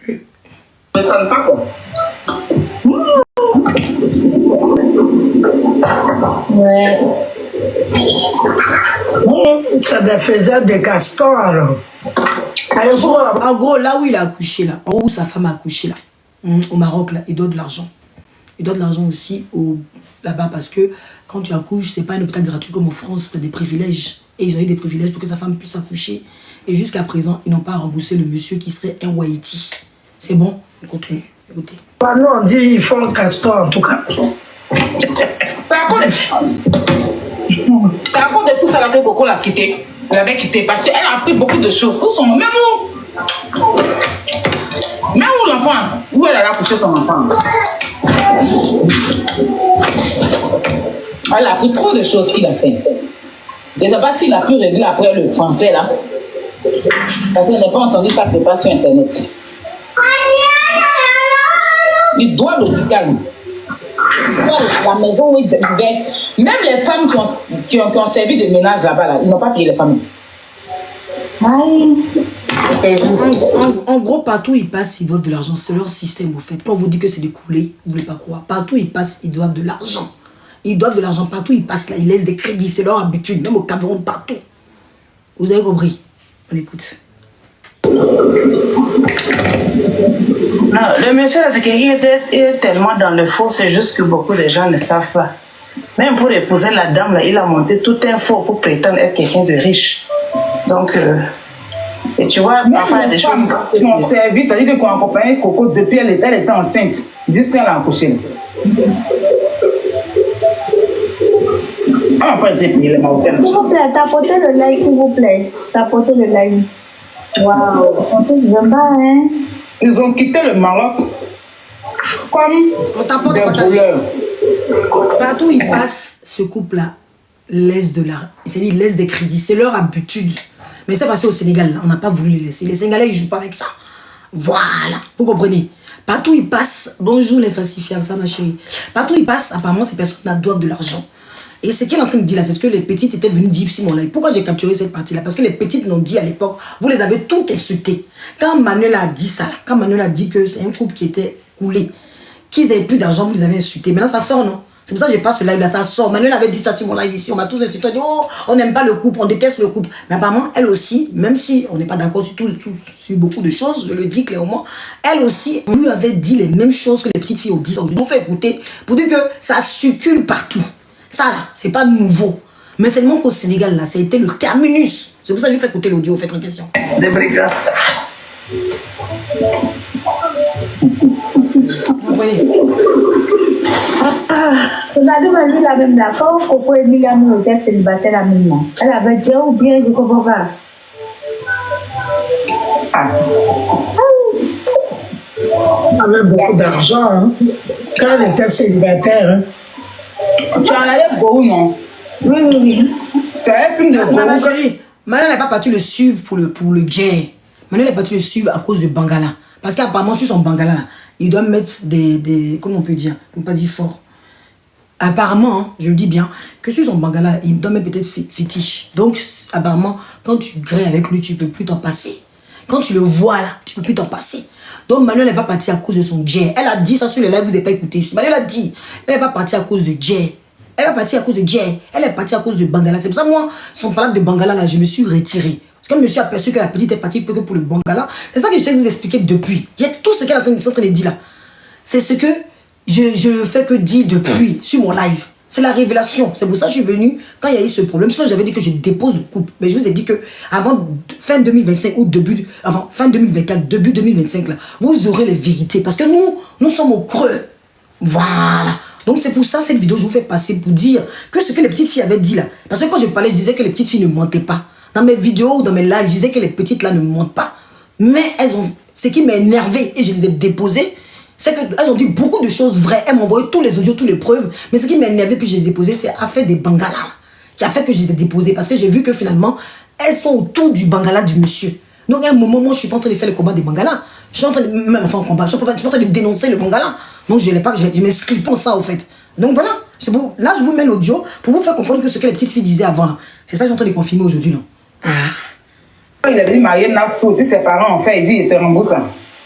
Speaker 4: Je ne connais pas quoi.
Speaker 3: Ouais. Ça faisait des castors alors.
Speaker 2: En gros, là où il a accouché, là, où sa femme a accouché, là, au Maroc, là, il doit de l'argent. Il doit de l'argent aussi là-bas parce que quand tu accouches, c'est pas un hôpital gratuit comme en France, tu as des privilèges. Et ils ont eu des privilèges pour que sa femme puisse accoucher. Et jusqu'à présent, ils n'ont pas remboursé le monsieur qui serait un Wahiti. C'est bon, on continue. Écoutez.
Speaker 3: Bah non, on dit ils font le castor en tout cas.
Speaker 4: C'est à cause de tout ça là que Coco l'a quitté. Elle avait quitté parce qu'elle a appris beaucoup de choses. Où sont même où l'enfant, où elle a accouché son enfant. Elle a appris trop de choses qu'il a fait. Je ne sais pas s'il a pu régler après le français là. Parce que je n'ai pas entendu ça pas sur internet. Il doit l'hôpital. La maison où il vivait. Même les femmes qui ont servi de ménage là-bas, là, ils n'ont pas payé les familles.
Speaker 2: En gros, partout ils passent, ils doivent de l'argent. C'est leur système, au fait. Quand on vous dit que c'est des coulées, vous ne voulez pas croire. Partout ils passent, ils doivent de l'argent. Ils doivent de l'argent. Partout ils passent là, ils laissent des crédits. C'est leur habitude, même au Cameroun, partout. Vous avez compris? On écoute.
Speaker 3: Non, le monsieur, c'est qu'il est tellement dans le faux, c'est juste que beaucoup de gens ne savent pas. Même pour épouser la dame, là, il a monté tout un faux pour prétendre être quelqu'un de riche. Donc, et tu vois, parfois il y a des choses
Speaker 4: qui ont servi, c'est-à-dire qu'on accompagnait Coco depuis elle était enceinte. Ils disent qu'elle a accouché. On n'a pas été payé les Marocains.
Speaker 5: S'il vous plaît, tapotez le like, s'il vous plaît. Tapotez le like. Waouh, on sait bien pas, hein.
Speaker 4: Ils ont quitté le Maroc comme des voleurs.
Speaker 2: Partout où ils passent, ce couple-là laisse de l'argent. C'est-à-dire, ils laissent des crédits. C'est leur habitude. Mais c'est passé au Sénégal, là. On n'a pas voulu les laisser. Les Sénégalais, ils ne jouent pas avec ça. Voilà. Vous comprenez? Partout où ils passent, bonjour les falsifiables, ça ma chérie. Partout où ils passent, apparemment, ces personnes-là doivent de l'argent. Et ce qu'elle est en train de dire là, c'est ce que les petites étaient venues dire sur mon live. Pourquoi j'ai capturé cette partie-là? Parce que les petites l'ont dit à l'époque, vous les avez toutes insultées. Quand Manuel a dit ça, quand Manuel a dit que c'est un couple qui était coulé, qu'ils n'avaient plus d'argent, vous les avez insultés. Maintenant, ça sort, non? C'est pour ça que je passe ce live-là, ça sort. Manuel avait dit ça sur mon live ici, on m'a tous insulté. On a dit, oh, on n'aime pas le couple, on déteste le couple. Mais apparemment, elle aussi, même si on n'est pas d'accord sur beaucoup de choses, je le dis clairement, elle aussi, on lui avait dit les mêmes choses que les petites filles ont dit. Je vous fais écouter pour dire que ça circule partout. Ça là, c'est pas nouveau. Mais seulement qu'au Sénégal, là, ça a été le terminus. C'est pour ça que je lui fais écouter l'audio, faites une question.
Speaker 3: Des brigands.
Speaker 2: Vous voyez?
Speaker 5: Regardez, lui, la même d'accord. Coco Emilia était célibataire la même. Elle avait déjà ou bien, je comprends pas.
Speaker 6: Elle avait beaucoup d'argent. Hein. Quand elle était célibataire. Hein.
Speaker 4: Tu en allais Gourou, non?
Speaker 5: Oui, oui, oui.
Speaker 4: Tu avais film de Gourou.
Speaker 2: Ma chérie, Manon n'est pas partie le suivre pour le Jay. Manon est partie le suivre à cause de Bangala. Parce qu'apparemment, sur son Bangala, il doit mettre des comment on peut dire, on peut pas dire fort. Apparemment, hein, je le dis bien, que sur son Bangala, il doit mettre peut-être fétiche. Donc, apparemment, quand tu graines avec lui, tu peux plus t'en passer. Quand tu le vois là, tu peux plus t'en passer. Donc, Manuel n'est pas partie à cause de son Jay. Elle a dit ça sur le live, vous n'avez pas écouté. Manuel a dit, elle n'est pas partie à cause de Jay. Elle est partie à cause de Jay. Elle est partie à cause de Bangala. C'est pour ça que moi, son palable de Bangala là, je me suis retirée. Parce que je me suis aperçu que la petite est partie que pour le Bangala. C'est ça que j'essaie de vous expliquer depuis. Il y a tout ce qu'elle est en train de dire là. C'est ce que je fais que dire depuis sur mon live. C'est la révélation. C'est pour ça que je suis venue quand il y a eu ce problème. Sinon, j'avais dit que je dépose le couple. Mais je vous ai dit que avant fin 2025 ou fin 2024, début 2025, là, vous aurez les vérités. Parce que nous sommes au creux. Voilà. Donc c'est pour ça cette vidéo, je vous fais passer pour dire que ce que les petites filles avaient dit là. Parce que quand je parlais, je disais que les petites filles ne mentaient pas. Dans mes vidéos ou dans mes lives, je disais que les petites là ne mentent pas. Mais elles ont, ce qui m'a énervé et je les ai déposées, c'est qu'elles ont dit beaucoup de choses vraies. Elles m'ont envoyé tous les audios, toutes les preuves. Mais ce qui m'a énervé puis je les ai déposées, c'est affaire des Bangalas qui a fait que je les ai déposées. Parce que j'ai vu que finalement, elles sont autour du Bangala du monsieur. Donc à un moment, moi, je suis pas en train de faire le combat des Bangalas. Je suis en train de, même enfin, combat, je suis pas en train de dénoncer le Bangala. Donc je ne m'inscris pas en ça, au fait. Donc voilà, c'est bon. Là, je vous mets l'audio pour vous faire comprendre que ce que les petites filles disaient avant, là. C'est ça que je suis en train de confirmer aujourd'hui, non?
Speaker 4: Il avait dit marié Nafto, puis ses parents ont fait, il dit il était remboursé.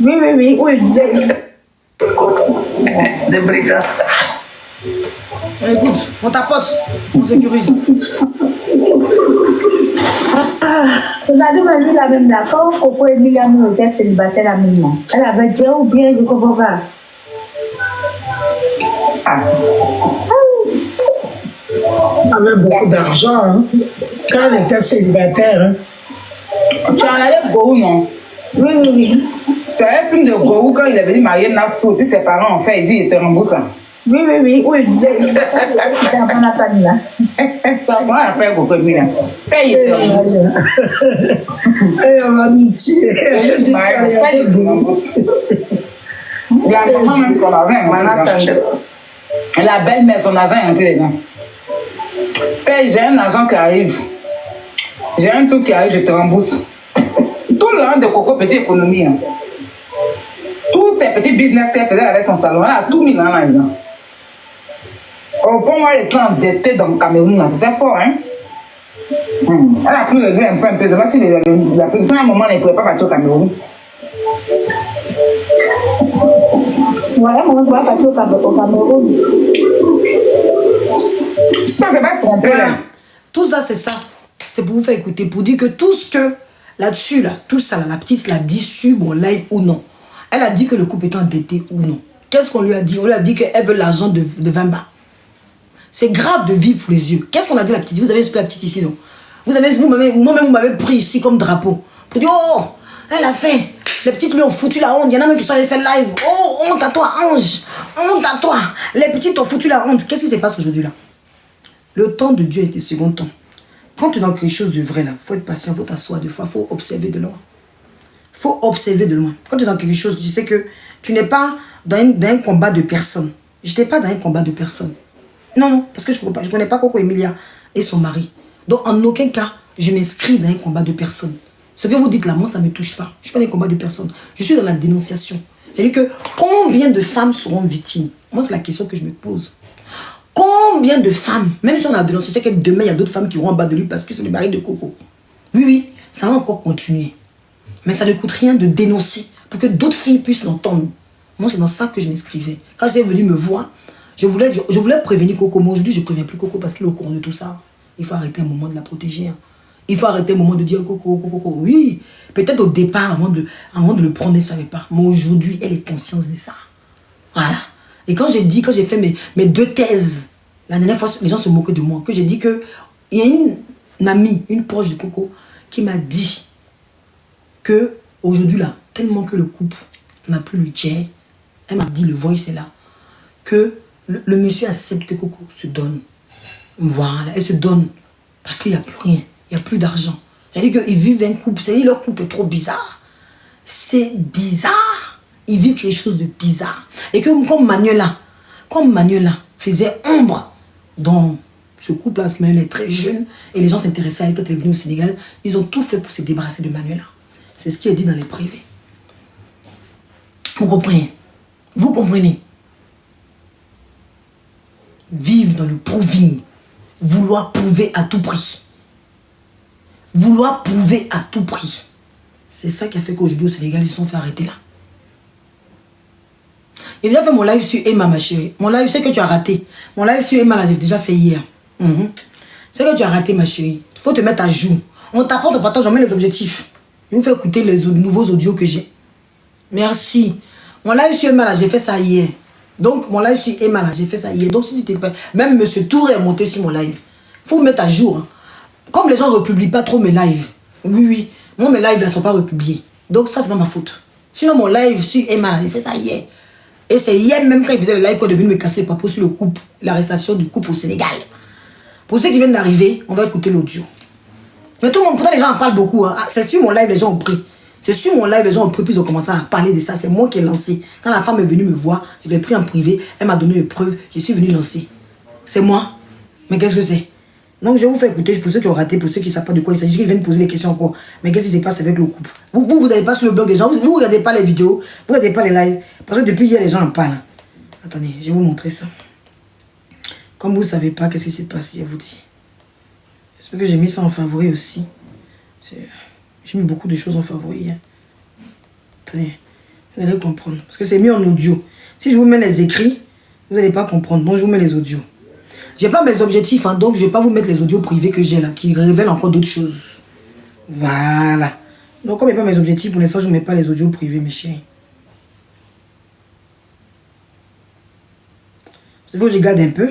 Speaker 5: Oui, oui, oui. Oui, il disait.
Speaker 3: Des brigands.
Speaker 2: Écoute, on tapote, on sécurise.
Speaker 5: Regardez, lui, la même d'accord. Coco Emilia était célibataire la même. Elle avait déjà ou bien, je comprends pas.
Speaker 6: Elle avait beaucoup d'argent. Hein. Quand elle était célibataire. Hein.
Speaker 4: Tu en allais Gourou, non?
Speaker 5: Oui, oui, oui.
Speaker 4: Tu avais film de Gourou quand il avait dit marié Nafto, puis ses parents ont fait, il dit il était remboursé.
Speaker 5: Oui, oui, oui. Oui, il disait. Il était avant la panne là.
Speaker 4: Comment elle a fait Coco Emilia? Il était remboursé.
Speaker 6: Elle va nous tuer. Elle dit
Speaker 4: Il était remboursé. Il y a un moment même qu'on avait. La belle-mère, son agent est entré dedans. Père, j'ai un agent qui arrive. J'ai un truc qui arrive, je te rembourse. Tout le long de Coco Petit Économie, hein. Tous ces petits business qu'elle faisait avec son salon, elle a tout mis là-dedans. Au point où elle était endettée dans le Cameroun, c'était fort, hein. Elle a pu régler un peu. C'est pas si la production à un moment, elle ne pouvait pas partir au Cameroun.
Speaker 5: Ouais, on doit partir au Cameroun.
Speaker 4: Ça, c'est pas trompé,
Speaker 2: Voilà.
Speaker 4: là.
Speaker 2: Tout ça, c'est ça. C'est pour vous faire écouter, pour dire que tout ce que là-dessus, là, tout ça, là, la petite l'a dit sur mon live ou non. Elle a dit que le couple est endetté ou non. Qu'est-ce qu'on lui a dit? On lui a dit qu'elle veut l'argent de 20 bas. C'est grave de vivre sous les yeux. Qu'est-ce qu'on a dit la petite? Vous avez vu la petite ici, non? Moi-même, vous m'avez pris ici comme drapeau. Pour dire, oh, elle a fait. Les petites lui ont foutu la honte. Il y en a même qui sont allés faire live. Oh, honte à toi, ange. Honte à toi. Les petites ont foutu la honte. Qu'est-ce qui se passe aujourd'hui là? Le temps de Dieu est le second temps. Quand tu es dans quelque chose de vrai là, il faut être patient, il faut t'asseoir deux fois, il faut observer de loin. Il faut observer de loin. Quand tu es dans quelque chose, tu sais que tu n'es pas dans un combat de personne. Je n'étais pas dans un combat de personne. Non, non, parce que je ne connais pas Coco Emilia et son mari. Donc en aucun cas, je m'inscris dans un combat de personne. Ce que vous dites là, moi, ça ne me touche pas. Je ne suis pas dans un combat de personne. Je suis dans la dénonciation. C'est-à-dire que combien de femmes seront victimes? Moi, c'est la question que je me pose. Combien de femmes, même si on a dénoncé, c'est que demain, il y a d'autres femmes qui vont en bas de lui parce que c'est le mari de Coco. Oui, oui, ça va encore continuer. Mais ça ne coûte rien de dénoncer pour que d'autres filles puissent l'entendre. Moi, c'est dans ça que je m'inscrivais. Quand elle est venue me voir, je voulais prévenir Coco. Moi, aujourd'hui, je ne préviens plus Coco parce qu'il est au courant de tout ça. Il faut arrêter un moment de la protéger. Hein. Il faut arrêter un moment de dire Coco, Coco, Coco. Oui, peut-être au départ, avant de le prendre, elle ne savait pas. Mais aujourd'hui, elle est consciente de ça. Voilà. Et quand j'ai fait mes 2 thèses, la dernière fois, les gens se moquaient de moi, que j'ai dit qu'il y a une amie, une proche de Coco, qui m'a dit que aujourd'hui là, tellement que le couple n'a plus le tien, elle m'a dit, le voice est là, que le monsieur accepte que Coco se donne. Voilà, elle se donne parce qu'il n'y a plus rien, il n'y a plus d'argent. C'est-à-dire qu'ils vivent un couple, c'est-à-dire leur couple est trop bizarre. C'est bizarre. Ils vivent quelque chose de bizarre. Et que comme Manuela faisait ombre dans ce couple-là, parce que Manuela est très jeune, et les gens s'intéressaient à elle quand elle est venue au Sénégal, ils ont tout fait pour se débarrasser de Manuela. C'est ce qui est dit dans les privés. Vous comprenez? Vous comprenez? Vivre dans le proving, vouloir prouver à tout prix. Vouloir prouver à tout prix. C'est ça qui a fait qu'aujourd'hui au Sénégal, ils se sont fait arrêter là. J'ai déjà fait mon live sur Emma, ma chérie. Mon live, c'est que tu as raté. Mon live sur Emma, là, j'ai déjà fait hier. C'est que tu as raté, ma chérie. Il faut te mettre à jour. On t'apporte, on partage, on met les objectifs. Je vous fais écouter les nouveaux audios que j'ai. Merci. Mon live sur Emma, là, j'ai fait ça hier. Donc, mon live sur Emma, là, j'ai fait ça hier. Donc, si tu t'es pas... Même Monsieur Touré est monté sur mon live. Il faut me mettre à jour. Hein. Comme les gens ne republient pas trop mes lives. Oui. Moi, mes lives ne sont pas republiés. Donc, ça, c'est pas ma faute. Sinon, mon live sur Emma, là, j'ai fait ça hier. Et c'est hier même quand il faisait le live qu'on est venu me casser le papo sur le couple, l'arrestation du couple au Sénégal. Pour ceux qui viennent d'arriver, on va écouter l'audio. Mais tout le monde, pourtant les gens en parlent beaucoup. Hein. C'est sur mon live, les gens ont pris. C'est sur mon live, les gens ont pris, puis ils ont commencé à parler de ça. C'est moi qui ai lancé. Quand la femme est venue me voir, je l'ai pris en privé, elle m'a donné les preuves, je suis venu lancer. C'est moi. Mais qu'est-ce que c'est? Donc je vais vous faire écouter pour ceux qui ont raté, pour ceux qui ne savent pas de quoi il s'agit, qu'ils viennent poser des questions encore. Mais qu'est-ce qui se passe avec le couple? Vous n'allez pas sur le blog des gens, vous ne regardez pas les vidéos, vous ne regardez pas les lives. Parce que depuis hier, les gens en parlent. Attendez, je vais vous montrer ça. Comme vous ne savez pas qu'est-ce qui s'est passé, je vous dis. J'espère que j'ai mis ça en favori aussi. J'ai mis beaucoup de choses en favori. Hein. Attendez, vous allez comprendre. Parce que c'est mis en audio. Si je vous mets les écrits, vous n'allez pas comprendre. Donc je vous mets les audios. Je n'ai pas mes objectifs, hein, donc je ne vais pas vous mettre les audios privés que j'ai là, qui révèlent encore d'autres choses. Voilà. Donc comme il n'y a pas mes objectifs, pour l'instant, je ne mets pas les audios privés, mes chéris. Il faut que je garde un peu.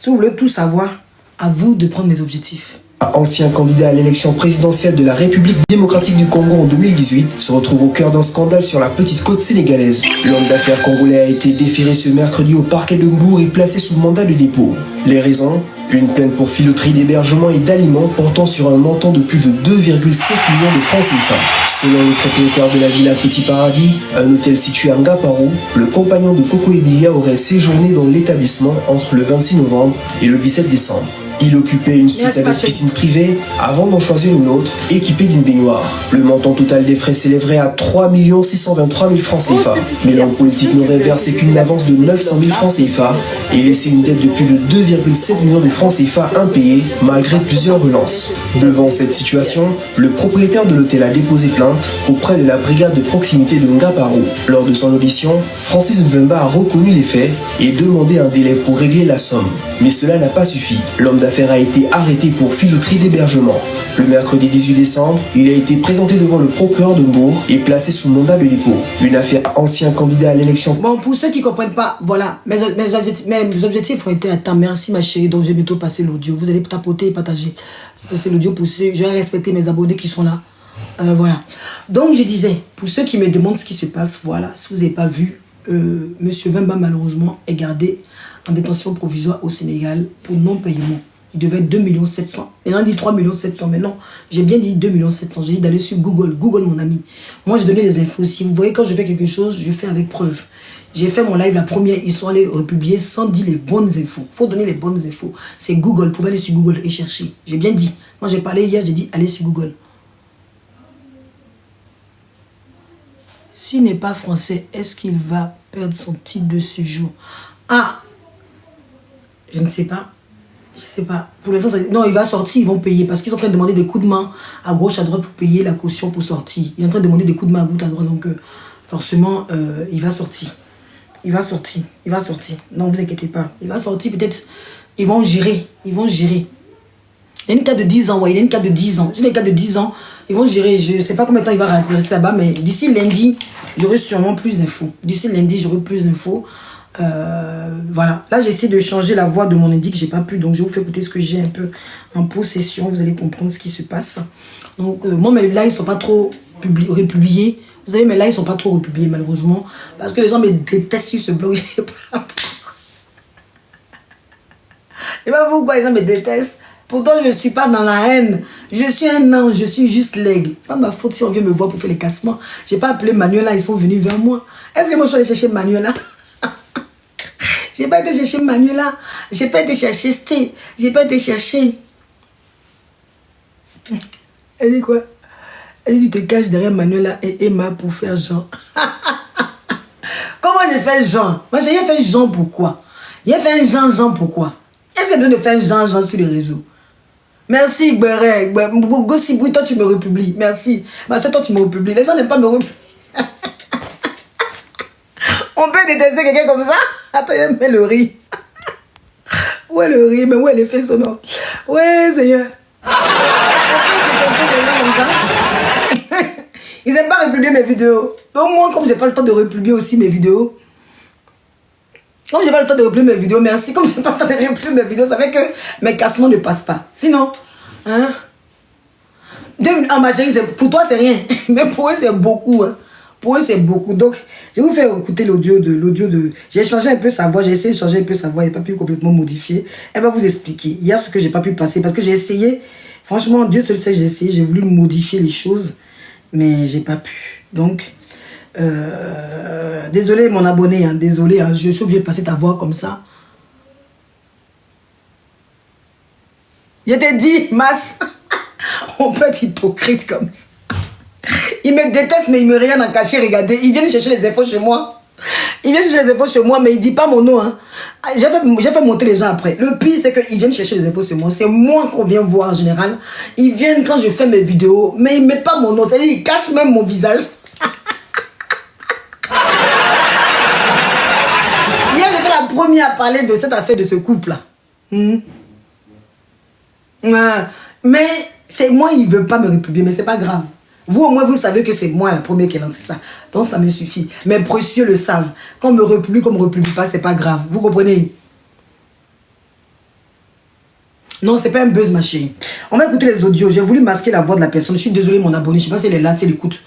Speaker 2: Si vous voulez tout savoir, à vous de prendre mes objectifs.
Speaker 7: Ancien candidat à l'élection présidentielle de la République démocratique du Congo en 2018, se retrouve au cœur d'un scandale sur la petite côte sénégalaise. L'homme d'affaires congolais a été déféré ce mercredi au parquet de Mbour et placé sous mandat de dépôt. Les raisons ? Une plainte pour filouterie d'hébergement et d'aliments portant sur un montant de plus de 2,7 millions de francs CFA. Selon le propriétaire de la Villa Petit Paradis, un hôtel situé à Ngaparo, le compagnon de Coco Emilia aurait séjourné dans l'établissement entre le 26 novembre et le 17 décembre. Il occupait une suite avec piscine privée avant d'en choisir une autre, équipée d'une baignoire. Le montant total des frais s'élèverait à 3 623 000 francs CFA. Mais l'homme politique n'aurait versé qu'une avance de 900 000 francs CFA et laissé une dette de plus de 2,7 millions de francs CFA impayée malgré plusieurs relances. Devant cette situation, le propriétaire de l'hôtel a déposé plainte auprès de la brigade de proximité de Ngaparo. Lors de son audition, Francis Mvemba a reconnu les faits et demandé un délai pour régler la somme. Mais cela n'a pas suffi. L'homme d'affaires a été arrêté pour filouterie d'hébergement. Le mercredi 18 décembre, il a été présenté devant le procureur de Mbour et placé sous mandat de dépôt. Une affaire ancien candidat à l'élection.
Speaker 2: Bon, pour ceux qui ne comprennent pas, voilà, mes objectifs ont été atteints. Merci ma chérie, donc j'ai bientôt passé l'audio. Vous allez tapoter et partager. C'est l'audio pour ceux, je vais respecter mes abonnés qui sont là. Voilà. Donc je disais, pour ceux qui me demandent ce qui se passe, voilà, si vous n'avez pas vu, Monsieur Vemba malheureusement est gardé en détention provisoire au Sénégal pour non-paiement. Il devait être 2 700 000. Et on dit 3 700 000. Mais non, j'ai bien dit 2 700 000. J'ai dit d'aller sur Google. Google, mon ami. Moi, j'ai donné les infos. Si vous voyez, quand je fais quelque chose, je fais avec preuve. J'ai fait mon live, la première, ils sont allés republier sans dire les bonnes infos. Il faut donner les bonnes infos. C'est Google. Vous pouvez aller sur Google et chercher. J'ai bien dit. Quand j'ai parlé hier, j'ai dit allez sur Google. S'il n'est pas français, est-ce qu'il va perdre son titre de séjour? Ah, je ne sais pas. Je sais pas. Pour l'instant, non, il va sortir, ils vont payer. Parce qu'ils sont en train de demander des coups de main à gauche, à droite pour payer la caution pour sortir. Ils sont en train de demander des coups de main à gauche, à droite. Donc, forcément, il va sortir. Il va sortir. Il va sortir. Non, vous inquiétez pas. Il va sortir, peut-être. Ils vont gérer. Ils vont gérer. Il y a une carte de 10 ans, ouais. Il y a une carte de 10 ans. J'ai une carte de 10 ans. Ils vont gérer. Je ne sais pas combien de temps il va rester là-bas, mais d'ici lundi, j'aurai sûrement plus d'infos. D'ici lundi, j'aurai plus d'infos. Voilà, là j'essaie de changer la voix de mon indique, j'ai pas pu, donc je vous fais écouter ce que j'ai un peu en possession, vous allez comprendre ce qui se passe. Donc moi mes lives sont pas trop republiés, vous savez mes lives sont pas trop republiés malheureusement, parce que les gens me détestent sur ce blog, je sais pas pourquoi les gens me détestent, pourtant je suis pas dans la haine, je suis un ange, je suis juste l'aigle, c'est pas ma faute si on vient me voir pour faire les cassements, j'ai pas appelé Manuela, ils sont venus vers moi, est-ce que moi je suis allé chercher Manuela? J'ai pas été chercher Manuela, j'ai pas été chercher Sté, j'ai pas été chercher. Elle dit quoi? Elle dit tu te caches derrière Manuela et Emma pour faire Jean. Comment j'ai fait Jean? Moi j'ai fait Jean pourquoi? J'ai fait un Jean pourquoi? Est-ce que je viens de faire Jean sur les réseaux? Merci Gbere, Gossibou, toi tu me republies, merci. Parce que toi tu me republies, les gens n'aiment pas me republier. On peut détester quelqu'un comme ça? Attends, mais le riz. Où est le riz? Mais où est l'effet sonore? Ouais, Seigneur. On peut détester quelqu'un comme ça? Ils n'aiment pas republier mes vidéos. Donc moi, comme j'ai pas le temps de republier aussi mes vidéos, merci. Comme j'ai pas le temps de republier mes vidéos, ça fait que mes cassements ne passent pas. Sinon, hein? 2 minutes, ma chérie, pour toi, c'est rien. Mais pour eux, c'est beaucoup. Hein. Pour eux, c'est beaucoup. Donc, je vais vous faire écouter l'audio de... J'ai changé un peu sa voix, j'ai essayé de changer un peu sa voix, il n'a pas pu complètement modifier. Elle va vous expliquer. Hier, ce que j'ai pas pu passer, parce que j'ai essayé, franchement, Dieu seul sait, j'ai essayé, j'ai voulu modifier les choses, mais j'ai pas pu. Donc, désolé mon abonné, hein, désolé, hein, je suis obligé de passer ta voix comme ça. Je t'ai dit, Mas, on peut être hypocrite comme ça. Ils me détestent, mais ils me regardent en caché, regardez. Ils viennent chercher les infos chez moi. Ils viennent chercher les infos chez moi, mais ils ne disent pas mon nom. Hein. J'ai fait monter les gens après. Le pire, c'est qu'ils viennent chercher les infos chez moi. C'est moi qu'on vient voir en général. Ils viennent quand je fais mes vidéos, mais ils ne mettent pas mon nom. C'est-à-dire ils cachent même mon visage. Hier, j'étais la première à parler de cette affaire de ce couple-là. Mais c'est moi, ils ne veulent pas me républier, mais c'est pas grave. Vous, au moins, vous savez que c'est moi la première qui a lancé ça. Donc, ça me suffit. Mes précieux le savent. Qu'on me republie, qu'on me republie pas, c'est pas grave. Vous comprenez? Non, c'est pas un buzz, ma chérie. On va écouter les audios. J'ai voulu masquer la voix de la personne. Je suis désolée, mon abonné. Je sais pas si elle est là, si elle écoute.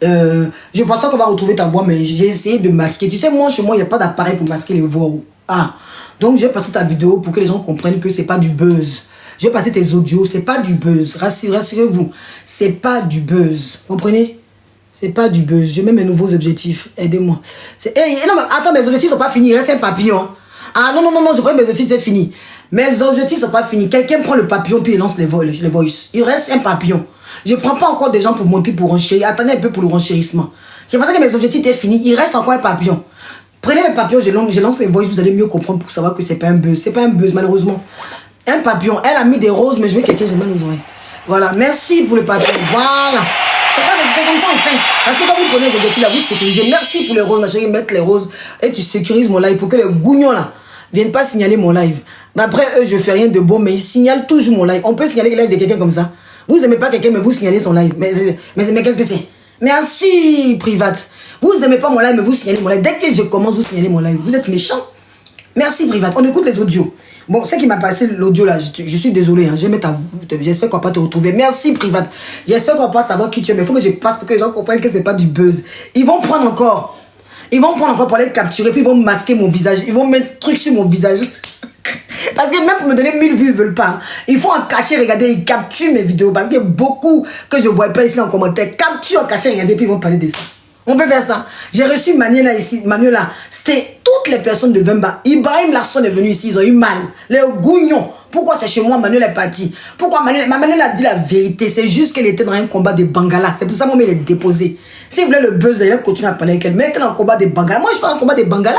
Speaker 2: Je pense pas qu'on va retrouver ta voix, mais j'ai essayé de masquer. Tu sais, moi, chez moi, il n'y a pas d'appareil pour masquer les voix. Ah. Donc, j'ai passé ta vidéo pour que les gens comprennent que c'est pas du buzz. Je vais passer tes audios, c'est pas du buzz. Rassurez-vous, c'est pas du buzz. Comprenez? C'est pas du buzz. Je mets mes nouveaux objectifs. Aidez-moi. Hey, non, mais attends, mes objectifs sont pas finis. Il reste un papillon. Ah non, je crois que mes objectifs c'est fini. Mes objectifs sont pas finis. Quelqu'un prend le papillon puis il lance les voice. Il reste un papillon. Je prends pas encore des gens pour monter pour renchérir. Attendez un peu pour le renchérissement. J'ai pensé que mes objectifs étaient finis. Il reste encore un papillon. Prenez le papillon, je lance les voice. Vous allez mieux comprendre pour savoir que c'est pas un buzz. C'est pas un buzz, malheureusement. Un papillon. Elle a mis des roses, mais je veux quelqu'un, j'ai mal aux oreilles. Voilà. Merci pour le papillon. Voilà. C'est comme ça on fait. Parce que quand vous prenez les objectifs là, vous sécurisez. Merci pour les roses, ma chérie. Mettre les roses. Et tu sécurises mon live pour que les gougnons là viennent pas signaler mon live. D'après eux, je fais rien de bon, mais ils signalent toujours mon live. On peut signaler le live de quelqu'un comme ça. Vous aimez pas quelqu'un, mais vous signalez son live. Mais qu'est-ce que c'est? Merci, Private. Vous aimez pas mon live, mais vous signalez mon live. Dès que je commence, vous signalez mon live. Vous êtes méchant. Merci, Private. On écoute les audios. Bon, c'est qui m'a passé l'audio là, je suis désolé, hein, j'espère qu'on va pas te retrouver. Merci, Private. J'espère qu'on va pas savoir qui tu es, mais il faut que je passe pour que les gens comprennent que c'est pas du buzz. Ils vont prendre encore pour aller capturer, puis ils vont masquer mon visage. Ils vont mettre trucs sur mon visage. Parce que même pour me donner 1000 vues, ils veulent pas. Il faut en cacher, regardez, ils capturent mes vidéos. Parce qu'il y a beaucoup que je vois pas ici en commentaire. Capture, en cacher, regardez, puis ils vont parler de ça. On peut faire ça. J'ai reçu Manuela ici. Manuela, c'était toutes les personnes de Vemba. Ibrahim Larson est venu ici, ils ont eu mal. Les gougnons. Pourquoi c'est chez moi, Manuela est partie? Pourquoi Manuela a dit la vérité? C'est juste qu'elle était dans un combat de Bangala. C'est pour ça que moi, elle est déposée. Si vous voulez le buzz, elle continue à parler avec elle. Mais elle était dans un combat de Bangala. Moi, je suis pas dans un combat de Bangala.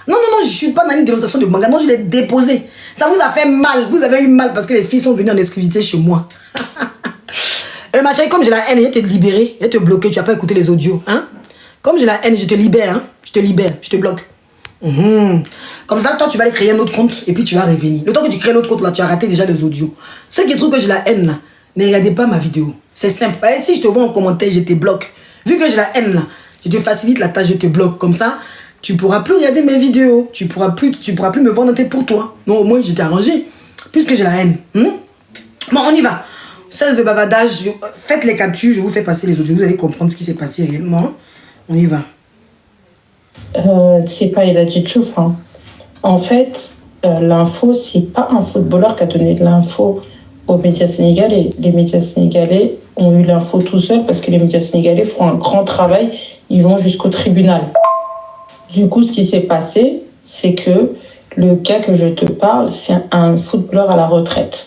Speaker 2: Non, je suis pas dans une dénonciation de Bangala. Non, je l'ai déposée. Ça vous a fait mal. Vous avez eu mal parce que les filles sont venues en exclusivité chez moi. Ma chérie, comme j'ai la haine, elle te libérer, elle te bloquer, tu n'as pas écouté les audios. Hein? Comme j'ai la haine, je te libère. Hein? Je te bloque. Comme ça, toi, tu vas aller créer un autre compte et puis tu vas revenir. Le temps que tu crées l'autre compte, là, tu as raté déjà les audios. Ceux qui trouvent que j'ai la haine, là, ne regardez pas ma vidéo. C'est simple. Et si je te vois en commentaire, je te bloque. Vu que j'ai la haine, là, je te facilite la tâche, je te bloque. Comme ça, tu pourras plus regarder mes vidéos. Tu pourras plus me voir dans tes pour toi. Non, au moins, j'étais arrangé. Puisque j'ai la haine. Bon, on y va. Cesse de bavardage. Faites les captures, je vous fais passer les audios. Vous allez comprendre ce qui s'est passé réellement. On y va.
Speaker 8: C'est pas, il a dit tout. Hein. En fait, l'info, c'est pas un footballeur qui a donné de l'info aux médias sénégalais. Les médias sénégalais ont eu l'info tout seuls parce que les médias sénégalais font un grand travail. Ils vont jusqu'au tribunal. Du coup, ce qui s'est passé, c'est que le gars que je te parle, c'est un footballeur à la retraite.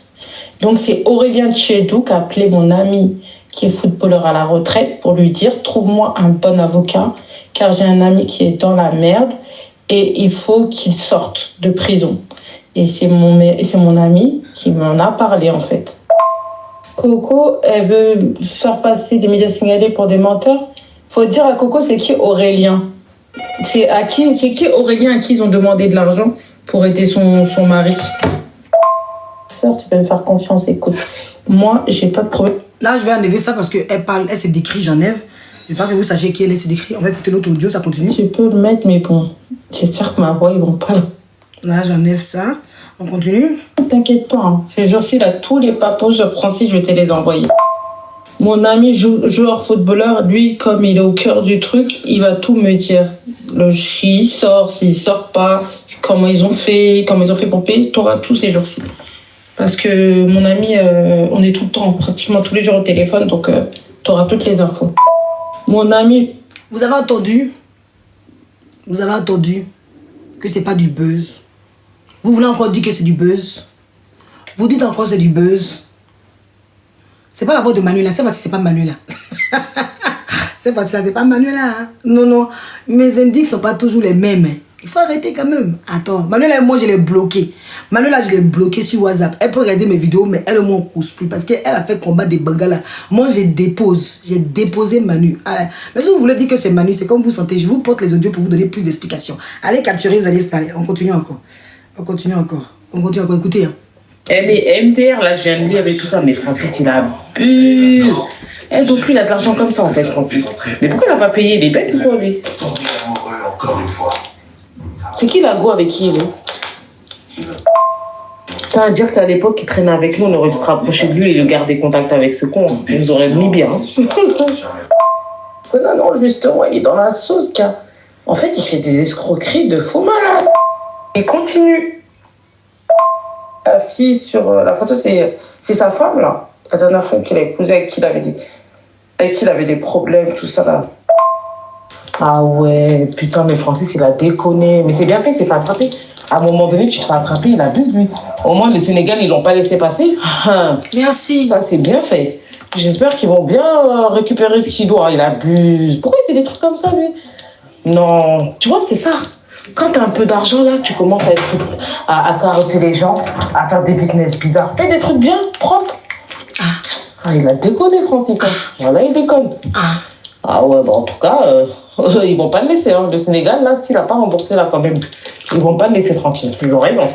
Speaker 8: Donc, c'est Aurélien Tchiedou qui a appelé mon ami qui est footballeur à la retraite pour lui dire « Trouve-moi un bon avocat, car j'ai un ami qui est dans la merde et il faut qu'il sorte de prison. » Et c'est mon ami qui m'en a parlé, en fait. Coco, elle veut faire passer des médias sénégalais pour des menteurs. Faut dire à Coco, c'est qui Aurélien? C'est qui Aurélien à qui ils ont demandé de l'argent pour aider son mari? Sœur, tu peux me faire confiance, écoute. Moi, j'ai pas de problème.
Speaker 2: Là, je vais enlever ça parce qu'elle parle, elle s'est décrit, j'enlève. Je veux pas que vous sachiez qui elle s'est décrit. On va écouter l'autre audio, ça continue.
Speaker 8: Tu peux le mettre, mais bon, j'espère que ma voix, ils vont pas.
Speaker 2: Là, j'enlève ça. On continue.
Speaker 8: T'inquiète pas, hein. Ces jours-ci, là, tous les papos de Francis, je vais te les envoyer. Mon ami joueur footballeur, lui, comme il est au cœur du truc, il va tout me dire. S'il sort, s'il sort pas, comment ils ont fait pour payer, t'auras tous ces jours-ci. Parce que mon ami, on est tout le temps, pratiquement tous les jours au téléphone, donc t'auras toutes les infos. Mon ami...
Speaker 2: Vous avez entendu que c'est pas du buzz. Vous voulez encore dire que c'est du buzz. Vous dites encore que c'est du buzz. C'est pas la voix de Manuela. Cette fois-ci, c'est pas Manuela. Cette fois-ci, c'est pas Manuela. Hein. Non. Mes indices sont pas toujours les mêmes. Il faut arrêter quand même. Attends. Manuela, moi, je l'ai bloqué. Manuela, je l'ai bloqué sur WhatsApp. Elle peut regarder mes vidéos, mais elle, moi, on cause plus. Parce qu'elle a fait combat des Bengala. Moi, j'ai déposé Manu. Alors, mais si vous voulez dire que c'est Manu, c'est comme vous sentez. Je vous porte les audios pour vous donner plus d'explications. Allez capturer, vous allez parler. On continue encore. Écoutez. Hein.
Speaker 9: Mais MDR, là, je viens de lire avec tout ça, mais Francis, il abuse. Donc lui, il a de l'argent comme ça, en fait, Francis. Mais pourquoi il n'a pas payé les bêtes ou quoi, lui?
Speaker 10: Encore une fois.
Speaker 9: C'est qui la go avec qui il est? T'as à dire qu'à l'époque, il traînait avec nous, on aurait pu se rapprocher de lui et le garder contact avec ce con. Il nous aurait mis bien. Non, justement, il est dans la sauce, car en fait, il fait des escroqueries de faux malade. Il continue. La fille sur la photo, c'est sa femme, là. La dernière femme qu'il a épousée, avec qui il avait des problèmes, tout ça, là. Ah ouais, putain, mais Francis, il a déconné. Mais c'est bien fait, c'est pas attrapé. À un moment donné, tu te fais attraper, il abuse, lui. Au moins, le Sénégal, ils l'ont pas laissé passer.
Speaker 2: Merci.
Speaker 9: Ça, c'est bien fait. J'espère qu'ils vont bien récupérer ce qu'il doit. Il abuse. Pourquoi il fait des trucs comme ça, lui? Non, tu vois, c'est ça. Quand tu as un peu d'argent, là, tu commences à carotter les gens, à faire des business bizarres. Fais des trucs bien, propres. Ah, il a déconné, Francis. Voilà, il déconne. Ah ouais, en tout cas, ils vont pas le laisser. Hein. Le Sénégal, là, s'il a pas remboursé, là, quand même, ils vont pas le laisser tranquille. Ils ont raison.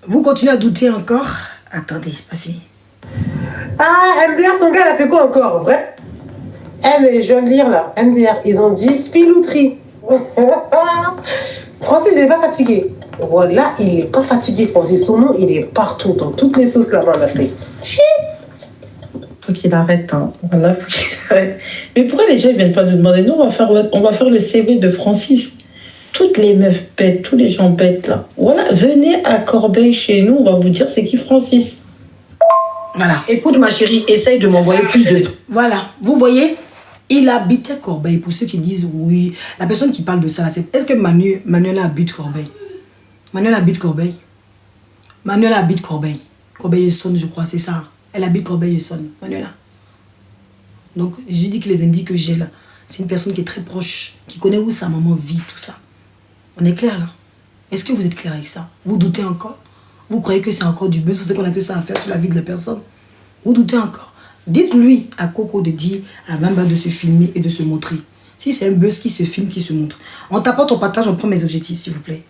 Speaker 2: Vous continuez à douter encore? Attendez, c'est pas fini.
Speaker 11: Ah, MDR, ton gars, il a fait quoi encore, vrai? Mais je viens de lire, là, MDR, ils ont dit filouterie. Francis, il n'est pas fatigué. Voilà, il n'est pas fatigué, Francis. Son nom, il est partout, dans toutes les sauces là-bas en Afrique.
Speaker 8: Faut qu'il arrête, hein. Voilà, faut qu'il arrête. Mais pourquoi les gens ne viennent pas nous demander? Nous, on va faire le CV de Francis. Toutes les meufs bêtes, tous les gens bêtes, là. Voilà, venez à Corbeil chez nous, on va vous dire c'est qui Francis.
Speaker 2: Voilà. Écoute, ma chérie, essaye de m'envoyer plus de... Voilà, vous voyez? Il habite Corbeil. Pour ceux qui disent oui, la personne qui parle de ça, c'est... Est-ce que Manuela habite Corbeil? Manuela habite Corbeil. Manuela habite Corbeil. Corbeil-Essonne, je crois, c'est ça. Elle habite Corbeil-Essonne, Manuela. Donc, je dis que les indices que j'ai là, c'est une personne qui est très proche, qui connaît où sa maman vit, tout ça. On est clair là? Est-ce que vous êtes clair avec ça? Vous doutez encore? Vous croyez que c'est encore du buzz? Vous savez qu'on a que ça à faire sur la vie de la personne? Vous doutez encore? Dites-lui à Coco de dire à Bamba de se filmer et de se montrer. Si c'est un buzz qui se filme, qui se montre. En tapant ton partage, on prend mes objectifs, s'il vous plaît.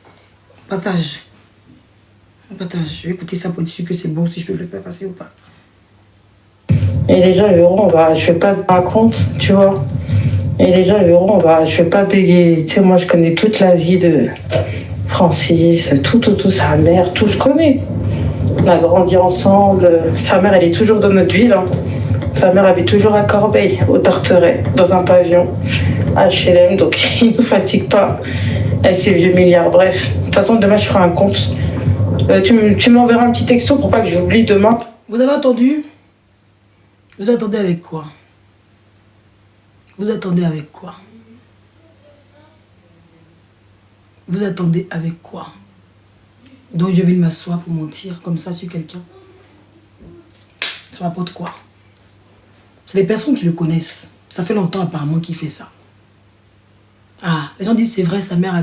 Speaker 2: Partage. Je vais écouter ça pour être sûr que c'est bon, si je peux le faire passer ou pas.
Speaker 8: Et les gens verront, je vais pas te rendre compte, tu vois. Et les gens verront, je vais pas bégayer. Tu sais, moi, je connais toute la vie de Francis, tout, sa mère, tout, je connais. On a grandi ensemble. Sa mère, elle est toujours dans notre ville. Hein. Sa mère habite toujours à Corbeil, au Tarteret, dans un pavillon HLM, donc il ne nous fatigue pas. Elle, c'est vieux milliards. Bref, de toute façon, demain, je ferai un compte. Tu m'enverras un petit texto pour pas que j'oublie demain.
Speaker 2: Vous avez attendu? Vous attendez avec quoi? Vous attendez avec quoi? Vous attendez avec quoi? Donc je vais m'asseoir pour mentir comme ça sur quelqu'un. Ça m'apporte quoi? C'est les personnes qui le connaissent. Ça fait longtemps apparemment qu'il fait ça. Ah, les gens disent c'est vrai, sa mère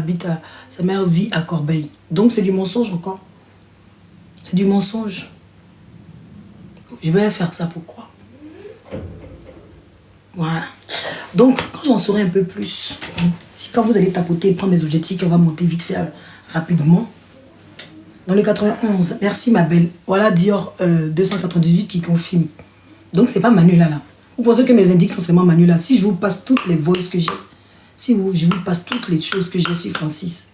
Speaker 2: vit à Corbeil. Donc c'est du mensonge encore. C'est du mensonge. Je vais faire ça pourquoi? Voilà. Donc, quand j'en saurai un peu plus, si quand vous allez tapoter et prendre les objectifs, on va monter vite fait rapidement. Dans le 91, merci ma belle. Voilà Dior 298 qui confirme. Donc, c'est pas Manuela là. Vous pensez que mes indices sont seulement Manuela. Si je vous passe toutes les voices que j'ai, je vous passe toutes les choses que j'ai sur Francis,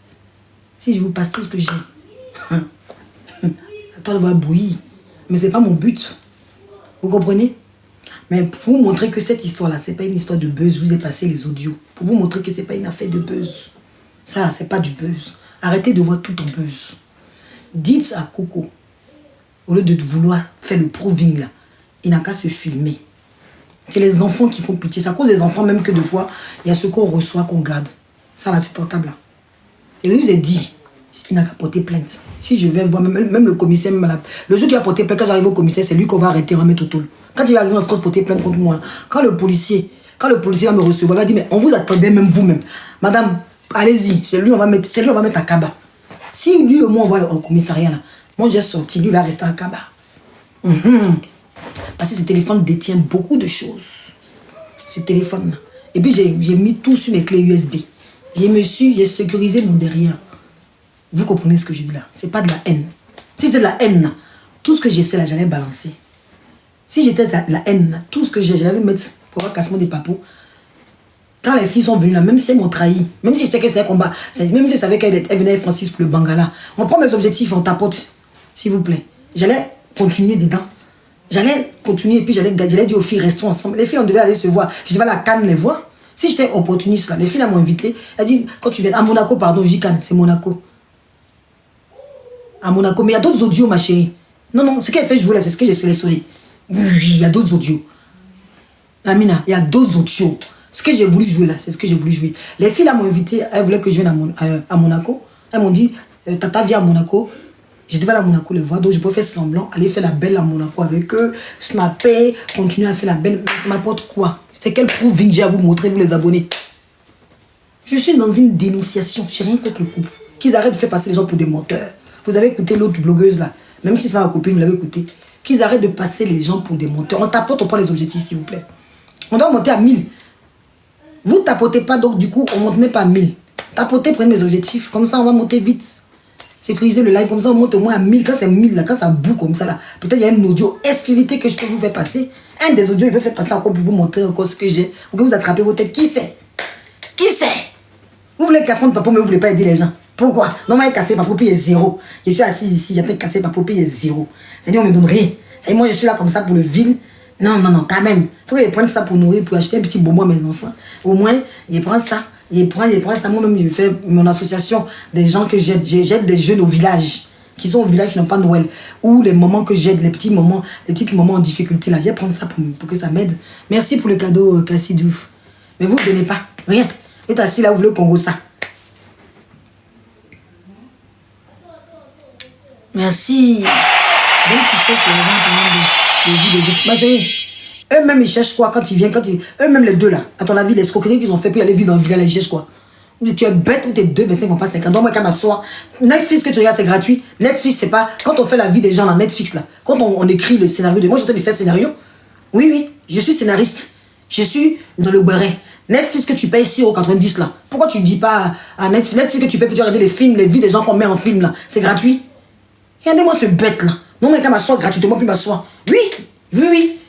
Speaker 2: si je vous passe tout ce que j'ai, attends, elle va bouillir. Mais c'est pas mon but. Vous comprenez? Mais pour vous montrer que cette histoire-là, c'est pas une histoire de buzz, je vous ai passé les audios. Pour vous montrer que c'est pas une affaire de buzz. Ça, c'est pas du buzz. Arrêtez de voir tout en buzz. Dites à Coco, au lieu de vouloir faire le proving là, il n'a qu'à se filmer. C'est les enfants qui font pitié. C'est à cause des enfants même que des fois, il y a ce qu'on reçoit, qu'on garde. Ça, là, c'est portable là. Et je vous ai dit, il n'a qu'à porter plainte. Si je vais voir, même le commissaire, le jour qui a porté plainte, quand j'arrive au commissaire, c'est lui qu'on va arrêter, on va mettre au tôle. Quand il va arriver en France porter plainte contre moi, quand le policier va me recevoir, il va dire, mais on vous attendait même vous-même. Madame, allez-y, c'est lui, on va mettre à Kaba. Si lui ou moi, on va au commissariat, là, moi j'ai sorti, lui va rester à Kaba. Parce que ce téléphone détient beaucoup de choses. Ce téléphone-là. Et puis j'ai mis tout sur mes clés USB. J'ai sécurisé mon derrière. Vous comprenez ce que je dis là? C'est pas de la haine. Si c'est de la haine, là, tout ce que j'essaie là, j'allais balancer. Si j'étais de la haine, là, tout ce que j'allais mettre pour un cassement des papos. Quand les filles sont venues là, même si elles m'ont trahi, même si je sais que c'était un combat, même si je savais qu'elle venait avec Francis pour le Bangala, on prend mes objectifs, on tapote, s'il vous plaît. J'allais continuer dedans. J'allais continuer et puis j'allais dire aux filles, restons ensemble. Les filles, on devait aller se voir. Je devais à la Cannes les voir. Si j'étais opportuniste là, les filles m'ont invité. Elles disent, quand tu viens à Monaco, pardon, j'y Cannes, c'est Monaco. À Monaco, mais il y a d'autres audios, ma chérie. Non, ce qu'elle fait jouer là, c'est ce que j'ai sélectionné. Il y a d'autres audios. Lamina, il y a d'autres audios. Ce que j'ai voulu jouer là, c'est ce que j'ai voulu jouer. Les filles là m'ont invité, elles voulaient que je vienne à Monaco. Elles m'ont dit, Tata viens à Monaco. Je devais aller à Monaco les voir, donc je peux faire semblant, aller faire la belle à Monaco avec eux, snapper, continuer à faire la belle. Mais ça m'apporte quoi? C'est quel proving j'ai à vous montrer, vous les abonnés? Je suis dans une dénonciation, j'ai rien contre le couple. Qu'ils arrêtent de faire passer les gens pour des menteurs. Vous avez écouté l'autre blogueuse là, même si c'est pas ma copine, vous l'avez écouté. Qu'ils arrêtent de passer les gens pour des menteurs. On tapote, on prend les objectifs s'il vous plaît. On doit monter à 1000. Vous tapotez pas, donc du coup, on monte même pas à 1000. Tapotez, prenez mes objectifs, comme ça on va monter vite. Sécuriser le live, comme ça on monte au moins à 1000. Quand c'est 1000 là, quand ça boue comme ça là, peut-être il y a une audio exclusivité que je peux vous faire passer. Un des audios, il peut faire passer encore pour vous montrer encore ce que j'ai. Ou que vous attrapez vos têtes. Qui c'est? Qui c'est? Vous voulez casser mon papo, mais vous voulez pas aider les gens. Pourquoi? Non, moi, casser ma papo, il est 0. Je suis assise ici, j'ai casser ma papo, il est 0. C'est-à-dire, on me donne rien. C'est moi, je suis là comme ça pour le vide. Non, quand même. Il faut que je prenne ça pour nourrir, pour acheter un petit bonbon à mes enfants. Au moins, je prends ça. Je prends ça. Moi-même, je fais mon association des gens que j'aide. J'aide des jeunes au village, qui sont au village, qui n'ont pas Noël. Ou les moments que j'aide, les petits moments en difficulté. Là, je vais prendre ça pour que ça m'aide. Merci pour le cadeau, Cassie Douf. Mais vous ne donnez pas. Rien. Vous êtes assis là, vous voulez au Congo ça. Merci. Donc, tu cherches les gens de vie des autres. Ma chérie, eux-mêmes, ils cherchent quoi quand ils viennent, eux-mêmes, les deux là, à ton avis, les escroqueries qu'ils ont fait pour aller vivre dans le village, ils cherchent quoi? Tu es bête ou tes 2,25 vont pas 5 ans. Donc, moi, quand m'assois, Netflix que tu regardes, c'est gratuit. Netflix, c'est pas. Quand on fait la vie des gens là, Netflix là, quand on écrit le scénario de. Moi, je t'ai fait le scénario. Oui, je suis scénariste. Je suis dans le béret. Netflix que tu payes 6,90 € là. Pourquoi tu dis pas à Netflix que tu payes pour regarder les films, les vies des gens qu'on met en film là? C'est gratuit. Regardez-moi ce bête là. Non, mais quand m'assois gratuitement, puis m'assois. Oui.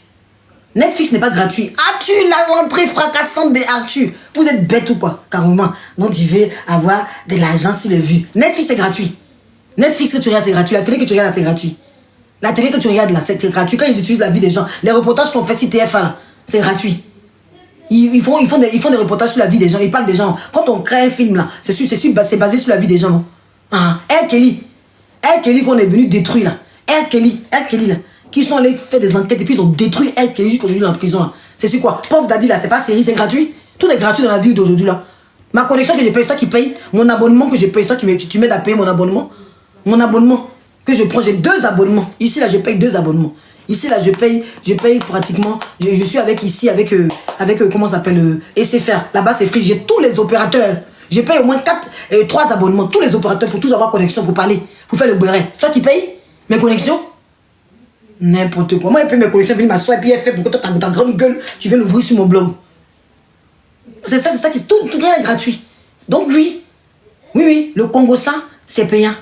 Speaker 2: Netflix n'est pas gratuit. Arthur, la rentrée fracassante des Arthur. Vous êtes bête ou quoi? Carrément. Donc tu veux avoir de l'argent sur le vu. Netflix c'est gratuit. Netflix que tu regardes c'est gratuit. La télé que tu regardes là c'est gratuit. La télé que tu regardes là c'est gratuit. Quand ils utilisent la vie des gens, les reportages qu'on fait sur TF1 là, c'est gratuit. Ils font des reportages sur la vie des gens. Ils parlent des gens. Quand on crée un film là, c'est basé sur la vie des gens. Non? Ah, R. Kelly qu'on est venu détruire là. R. Kelly là. Qui sont allés faire des enquêtes et puis ils ont détruit R. Kelly jusqu'aujourd'hui en prison là. C'est sur quoi? Pauvre Daddy là, c'est pas série, c'est gratuit. Tout est gratuit dans la vie d'aujourd'hui là. Ma connexion que je paye, c'est toi qui paye. Mon abonnement que je paye, c'est toi qui tu m'aides à payer mon abonnement. Mon abonnement que je prends, j'ai 2 abonnements. Ici là, je paye 2 abonnements. Ici là, je paye pratiquement. Je suis avec comment ça s'appelle SFR. Là-bas c'est free. J'ai tous les opérateurs. Je paye au moins 3 abonnements. Tous les opérateurs pour toujours avoir connexion pour parler. Pour faire le béret. C'est toi qui paye mes connexions? N'importe quoi. Moi, elle paye mes connexions, venir m'asseoir et puis elle fait pour que toi, ta grande gueule, tu viens l'ouvrir sur mon blog. C'est ça qui tout rien est gratuit. Donc oui, le Congo ça, c'est payant.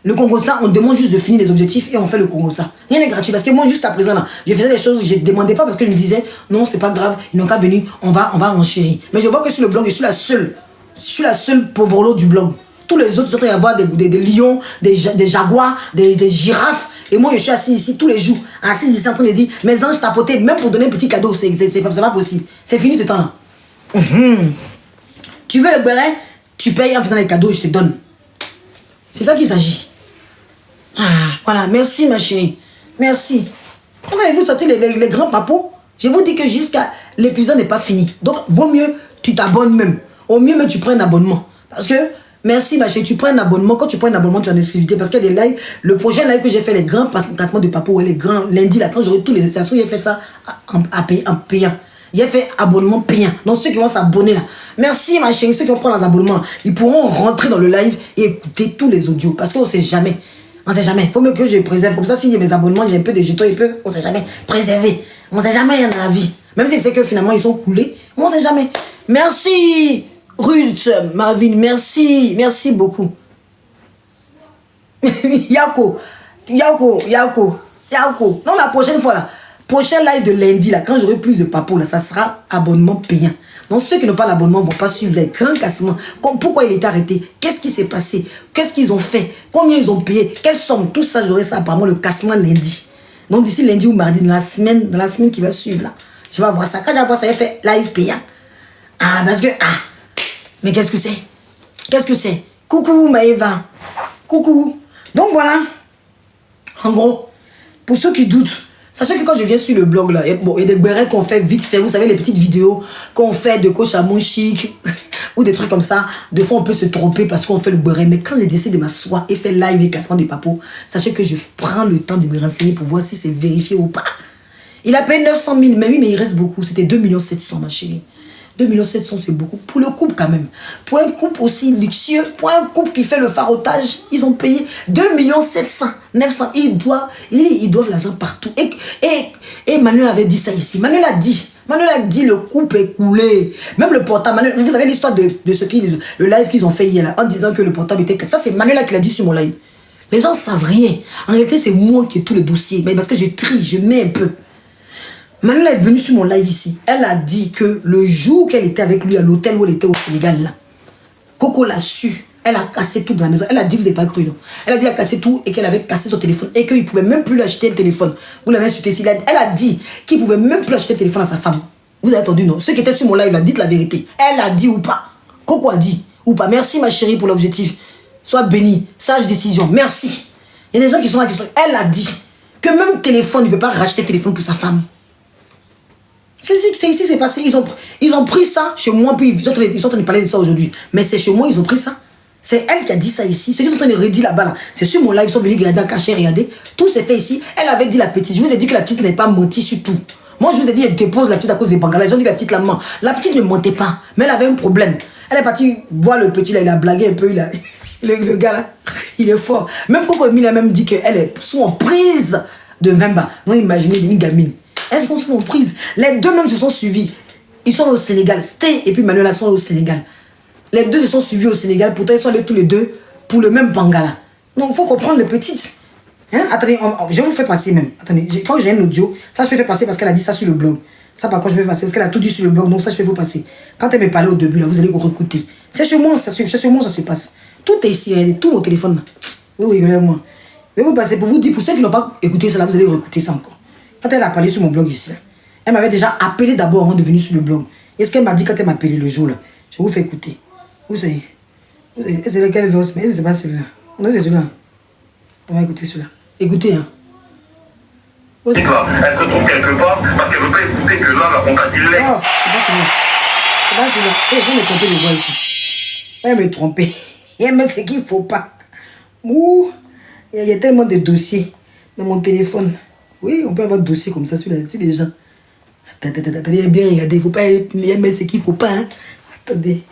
Speaker 2: Le Congo ça, on demande juste de finir les objectifs et on fait le Congo ça. Rien n'est gratuit parce que moi, jusqu'à présent, là, je faisais des choses, je ne demandais pas parce que je me disais, non, c'est pas grave, ils n'ont qu'à venir, on va enchérir. Mais je vois que sur le blog, je suis la seule pauvre du blog. Tous les autres, il y avoir des lions, des jaguars, des girafes. Et moi, je suis assis ici tous les jours. Assis ici en train de dire, mes anges tapotés, même pour donner un petit cadeau, c'est pas possible. C'est fini ce temps-là. Tu veux le béret, tu payes en faisant les cadeaux, je te donne. C'est ça qu'il s'agit. Ah, voilà, merci ma chérie. Merci. Quand allez-vous sortir les grands papos? Je vous dis que jusqu'à l'épisode n'est pas fini. Donc, vaut mieux, tu t'abonnes même. Au mieux, mais tu prends un abonnement. Parce que, merci ma chérie, tu prends un abonnement. Quand tu prends un abonnement, tu as une exclusivité. Parce qu'il y a des lives. Le prochain live que j'ai fait, les grands cassements de papos, les grands lundis, là, quand j'aurai tous les stations, j'ai fait ça en payant. J'ai fait abonnement payant. Donc, ceux qui vont s'abonner là. Merci ma chérie, ceux qui vont prendre les abonnements, ils pourront rentrer dans le live et écouter tous les audios. Parce qu'on ne sait jamais. On ne sait jamais. Il faut mieux que je préserve. Comme ça, si j'ai mes abonnements, j'ai un peu de jetons, on ne sait jamais préserver. On ne sait jamais dans la vie. Même si c'est que finalement, ils sont coulés. On ne sait jamais. Merci Ruth, Marvin, merci. Merci beaucoup. Yako. Non, la prochaine fois là. Prochain live de lundi là, quand j'aurai plus de papos là, ça sera abonnement payant. Donc ceux qui n'ont pas l'abonnement vont pas suivre les grands cassements. Pourquoi il est arrêté? Qu'est-ce qui s'est passé? Qu'est-ce qu'ils ont fait? Combien ils ont payé? Quelle somme? Tout ça, j'aurai ça apparemment le cassement lundi. Donc d'ici lundi ou mardi, dans la semaine qui va suivre là, je vais voir ça. Quand je vais voir ça, il fait live payant. Ah, parce que, mais qu'est-ce que c'est? Qu'est-ce que c'est? Coucou Maëva. Coucou. Donc voilà. En gros, pour ceux qui doutent, sachez que quand je viens sur le blog là, il y a des bérets qu'on fait vite fait. Vous savez, les petites vidéos qu'on fait de coach à mon chic ou des trucs comme ça. Des fois, on peut se tromper parce qu'on fait le béret. Mais quand je décide de m'asseoir et faire live et cassement des papos, sachez que je prends le temps de me renseigner pour voir si c'est vérifié ou pas. Il a payé 900 000, mais oui, mais il reste beaucoup. C'était 2 700 000, ma chérie. 2 700 000, c'est beaucoup. Pour le couple, quand même. Pour un couple aussi luxueux, pour un couple qui fait le farotage, ils ont payé 2 700 000, 900 000. Ils doivent l'argent partout. Et Manuel avait dit ça ici. Manuel a dit, le couple est coulé. Même le portable. Manuel, vous savez l'histoire de le live qu'ils ont fait hier, là, en disant que le portable était... Ça, c'est Manuel qui l'a dit sur mon live. Les gens ne savent rien. En réalité, c'est moi qui ai tous les dossiers. Mais parce que je trie, je mets un peu. Manuela est venue sur mon live ici. Elle a dit que le jour qu'elle était avec lui à l'hôtel où elle était au Sénégal, là, Coco l'a su. Elle a cassé tout dans la maison. Elle a dit, vous n'avez pas cru, non? Elle a dit qu'elle a cassé tout et qu'elle avait cassé son téléphone et qu'il ne pouvait même plus lui acheter un téléphone. Vous l'avez insulté ici. Elle a dit qu'il ne pouvait même plus acheter un téléphone à sa femme. Vous avez entendu, non? Ceux qui étaient sur mon live, là, dites la vérité. Elle a dit ou pas? Coco a dit ou pas? Merci, ma chérie, pour l'objectif. Sois bénie. Sage décision. Merci. Il y a des gens qui sont là qui sont... Elle a dit que même téléphone, il ne peut pas racheter un téléphone pour sa femme. C'est ici, c'est passé. Ils ont pris ça chez moi, puis ils sont en train de parler de ça aujourd'hui. Mais c'est chez moi, ils ont pris ça. C'est elle qui a dit ça ici. Ceux qui sont en train de redire là-bas, là. C'est sur mon live, ils sont venus regarder, cacher, regarder. Tout s'est fait ici. Elle avait dit la petite. Je vous ai dit que la petite n'est pas mentie sur tout. Moi, je vous ai dit, elle dépose la petite à cause des bangalas. Ils ont dit la petite la ment. La petite ne mentait pas. Mais elle avait un problème. Elle est partie voir le petit là, il a blagué un peu. Le gars là, il est fort. Même Coco Emile a même dit qu'elle est sous emprise de Vemba. Moi, imaginez une gamine. Elles sont sous emprise. Les deux même se sont suivis. Ils sont au Sénégal. Sté et puis Manuela sont au Sénégal. Les deux se sont suivis au Sénégal. Pourtant, ils sont allés tous les deux pour le même bangala. Donc, il faut comprendre les petites. Hein? Attendez, je vais vous faire passer même. Attendez, quand j'ai un audio, ça je peux faire passer parce qu'elle a dit ça sur le blog. Ça par contre je vais passer parce qu'elle a tout dit sur le blog, donc ça je vais vous passer. Quand elle me parlait au début, là, vous allez vous écouter. C'est chez moi, ça se passe. Tout est ici, hein, tout mon téléphone là. Vous rigolez moi. Je vais vous passer pour vous dire, pour ceux qui n'ont pas écouté ça là, vous allez réécouter ça encore. Quand elle a parlé sur mon blog ici, là, elle m'avait déjà appelé d'abord avant de venir sur le blog. Et ce qu'elle m'a dit quand elle m'a appelé le jour là, je vous fais écouter. Vous savez. C'est lequel veut, mais c'est pas celui-là. Non, c'est celui-là. On va écouter celui-là. Écoutez, hein.
Speaker 10: Elle se trouve quelque part parce qu'elle ne veut pas écouter que là, on t'a dit le lait.
Speaker 2: Non, c'est pas celui-là. C'est pas celui-là. Elle va me tromper de voix ici. Elle va me tromper. Elle met ce qu'il ne faut pas. Ouh, il y a tellement de dossiers dans mon téléphone. Oui, on peut avoir des dossiers comme ça sur les gens. Attendez, bien regardez. Il ne faut pas mettre ce qu'il ne faut pas. Hein. Attendez.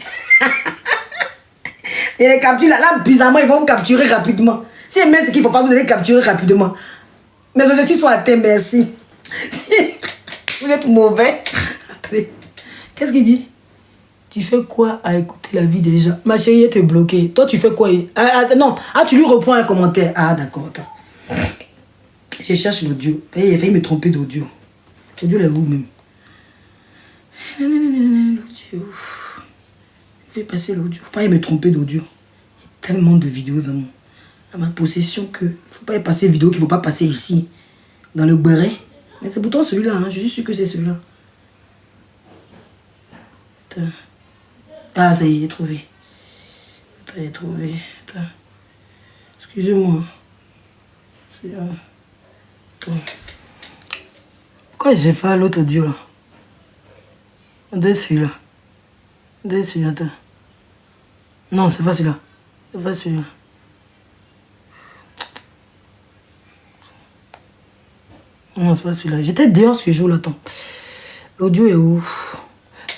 Speaker 2: Et les captures là, bizarrement, ils vont me capturer rapidement. Si elle met ce qu'il ne faut pas, vous allez capturer rapidement. Mes objectifs sont atteints, merci. Vous êtes mauvais. Qu'est-ce qu'il dit? Tu fais quoi à écouter la vie des gens? Ma chérie, elle te bloquée. Toi, tu fais quoi? Non, tu lui reprends un commentaire. Ah, d'accord, attends. Je cherche l'audio. Il a failli me tromper d'audio. L'audio, là, vous-même. L'audio. Je vais passer l'audio. Faut pas me tromper d'audio. Il y a tellement de vidéos dans ma possession que faut pas y passer vidéo qu'il faut pas passer ici. Dans le béret. Mais c'est pourtant celui-là. Hein. Je suis sûr que c'est celui-là. Attends. Ah, ça y est, j'ai trouvé. Attends, j'ai trouvé. Attends. Excusez-moi. Attends. Pourquoi j'ai fait l'autre audio là? Attends, celui-là. Attends, celui-là, attends. Non, c'est pas celui-là. C'est pas celui-là. Non, c'est pas celui-là. J'étais dehors ce jour-là, attends. L'audio est où?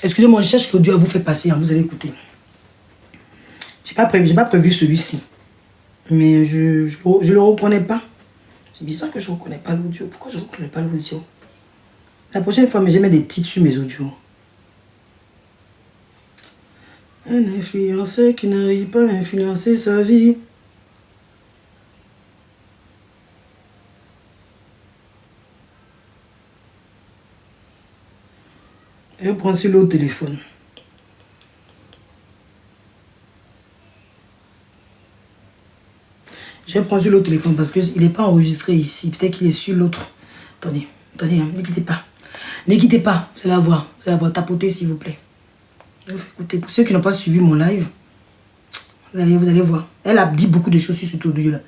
Speaker 2: Excusez-moi, je cherche l'audio à vous faire passer, hein, vous allez écouter. J'ai pas prévu celui-ci. Mais je le reconnais pas. C'est bizarre que je reconnais pas l'audio. Pourquoi je reconnais pas l'audio? La prochaine fois, je vais mettre des titres sur mes audios. Un influenceur qui n'arrive pas à influencer sa vie. Je prends sur l'autre téléphone. Je prends sur l'autre téléphone parce qu'il n'est pas enregistré ici. Peut-être qu'il est sur l'autre. Attendez, hein, ne quittez pas. Ne quittez pas, vous allez voir. Vous allez voir, tapotez s'il vous plaît. Je vous fais écouter. Pour ceux qui n'ont pas suivi mon live, vous allez voir. Elle a dit beaucoup de choses sur cet audio-là.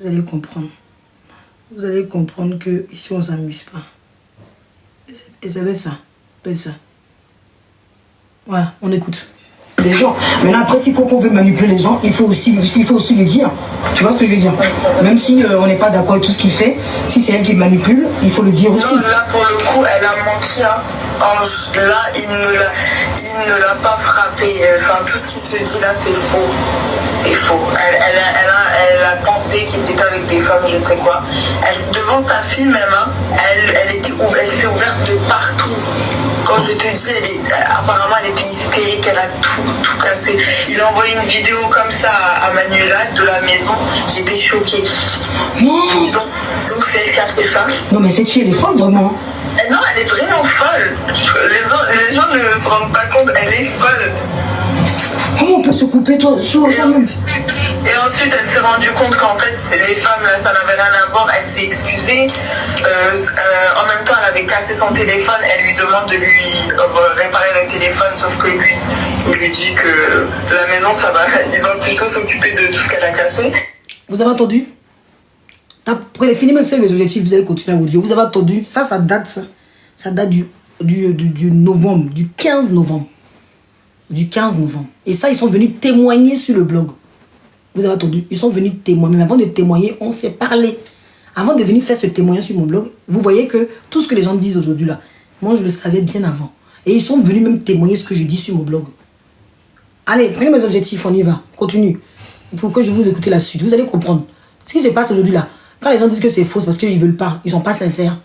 Speaker 2: Vous allez comprendre. Vous allez comprendre que ici on ne s'amuse pas. Et ça doit être ça. Ça doit être ça. Voilà, on écoute. Les gens. Maintenant, après, si qu'on veut manipuler les gens, il faut aussi le dire. Tu vois ce que je veux dire? Même si on n'est pas d'accord avec tout ce qu'il fait, si c'est elle qui manipule, il faut le dire aussi.
Speaker 12: Non, là, pour le coup, elle a menti. Hein. Là, il ne l'a pas frappé. Enfin, tout ce qui se dit là, c'est faux. C'est faux. Elle a pensé qu'il était avec des femmes, je ne sais quoi. Devant sa fille même, hein, elle s'est ouverte de partout. Quand je te dis, apparemment, elle était hystérique, elle a tout cassé. Il a envoyé une vidéo comme ça à Manuela de la maison. J'étais choquée.
Speaker 2: Non.
Speaker 12: Donc c'est elle qui a fait ça.
Speaker 2: Non, mais cette fille, elle est folle, vraiment.
Speaker 12: Non, elle est vraiment folle. Les gens ne se rendent pas compte, elle est folle.
Speaker 2: Comment on peut se couper, toi, sur ça même?
Speaker 12: Et ensuite, elle s'est rendue compte qu'en fait, les femmes, là, ça n'avait rien à voir. Elle s'est excusée. En même temps, elle avait cassé son téléphone. Elle lui demande de lui réparer le téléphone, sauf que lui, il lui dit que de la maison, ça va. Il va plutôt s'occuper de tout ce qu'elle a cassé.
Speaker 2: Vous avez entendu? Après, fini mes objectifs, vous allez continuer à audio. Vous avez entendu? Ça date, ça date du novembre, du 15 novembre. Du 15 novembre. Et ça, ils sont venus témoigner sur le blog. Vous avez entendu? Ils sont venus témoigner. Mais avant de témoigner, on s'est parlé. Avant de venir faire ce témoignage sur mon blog, vous voyez que tout ce que les gens disent aujourd'hui là, moi je le savais bien avant. Et ils sont venus même témoigner ce que je dis sur mon blog. Allez, prenez mes objectifs, on y va. Continue. Pour que je vous écoute la suite. Vous allez comprendre. Ce qui se passe aujourd'hui là, quand les gens disent que c'est faux, c'est parce qu'ils ne veulent pas. Ils ne sont pas sincères.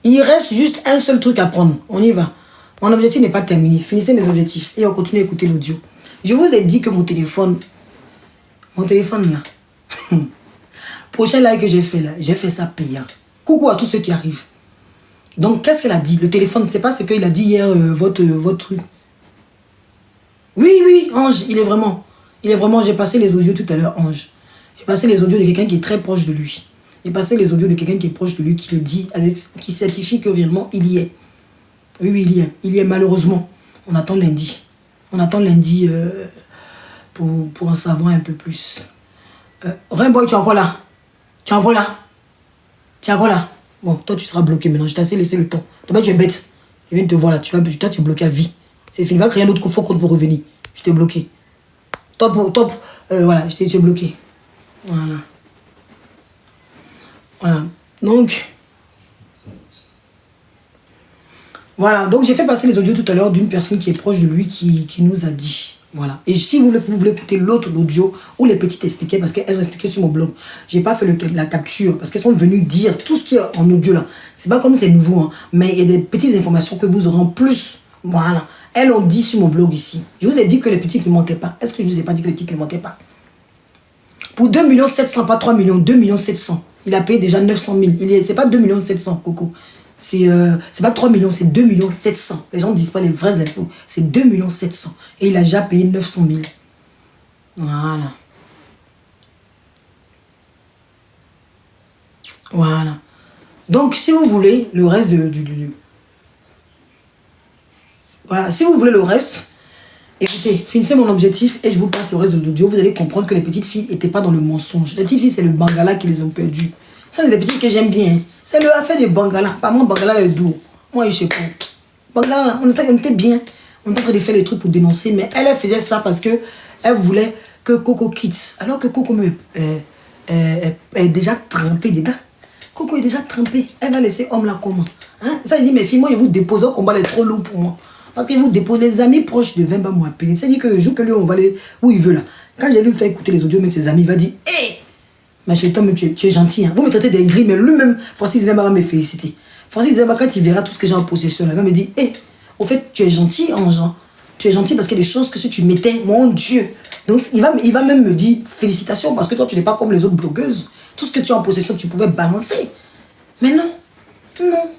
Speaker 2: Il reste juste un seul truc à prendre. On y va. Mon objectif n'est pas terminé. Finissez mes objectifs et on continue à écouter l'audio. Je vous ai dit que mon téléphone là, Prochain live que j'ai fait là, j'ai fait ça payant. Coucou à tous ceux qui arrivent. Donc, qu'est-ce qu'elle a dit? Le téléphone, c'est pas ce qu'il a dit hier, votre truc. Oui, oui, Ange, il est vraiment, j'ai passé les audios tout à l'heure, Ange. J'ai passé les audios de quelqu'un qui est très proche de lui. J'ai passé les audios de quelqu'un qui est proche de lui, qui le dit, qui certifie que réellement, il y est. Oui, oui, il y est malheureusement. On attend lundi. On attend lundi pour en savoir un peu plus. Rainbow, tu es encore là? Tu es encore là? Tu es encore là? Bon, toi, tu seras bloqué maintenant. Je t'ai assez laissé le temps. Toi, tu es bête. Je viens de te voir là. Toi, tu es bloqué à vie. C'est fini. Va créer un autre faux compte pour revenir. Je t'ai bloqué. Top. Voilà, je t'ai bloqué. Voilà. Voilà. Donc j'ai fait passer les audios tout à l'heure d'une personne qui est proche de lui qui nous a dit. Voilà. Et si vous voulez écouter l'autre audio où les petites expliquaient, parce qu'elles ont expliqué sur mon blog, j'ai pas fait la capture parce qu'elles sont venues dire tout ce qui est en audio là. C'est pas comme c'est nouveau, hein, mais il y a des petites informations que vous aurez en plus. Voilà. Elles ont dit sur mon blog ici. Je vous ai dit que les petites ne mentaient pas. Est-ce que je vous ai pas dit que les petites ne mentaient pas? Pour 2 700 000, pas 3 millions, 2 700 000. Il a payé déjà 900 000. C'est pas 2 700 000, Coco. C'est pas 3 millions, c'est 2 700 000. Les gens ne disent pas les vraies infos. C'est 2 700 000. Et il a déjà payé 900 000. Voilà. Voilà. Donc, si vous voulez le reste Voilà, si vous voulez le reste, écoutez, finissez mon objectif et je vous passe le reste de l'audio. Vous allez comprendre que les petites filles n'étaient pas dans le mensonge. Les petites filles, c'est le bangala qui les ont perdues. Ça, c'est des petites que j'aime bien. C'est le affaire du bangala. Pas moi, bangala est doux. Moi, je sais pas. Bangala, on était bien. On était en train de faire les trucs pour dénoncer, mais elle faisait ça parce que elle voulait que Coco quitte. Alors que Coco est déjà trempée dedans. Coco est déjà trempée. Elle va laisser homme là comment? Hein? Ça, il dit, mes filles, moi, je vous dépose au combat, elle est trop lourd pour moi. Parce qu'il vous dépose les amis proches de Vemba m'ont appelé. C'est-à-dire que le jour que lui, on va aller où il veut là. Quand j'ai lui fait écouter les audios, mais ses amis, il va dire, hé, ma chérie, toi, tu es gentil. Hein. Vous me traitez des gris, mais lui-même, Francis Vemba va me féliciter. Francis Vemba, quand il verra tout ce que j'ai en possession, là, il va me dire, hé, au fait, tu es gentil, Ange. Tu es gentil parce qu'il y a des choses que si tu mettais, mon Dieu. Donc, il va même me dire, félicitations, parce que toi, tu n'es pas comme les autres blogueuses. Tout ce que tu as en possession, tu pouvais balancer. Mais non, non.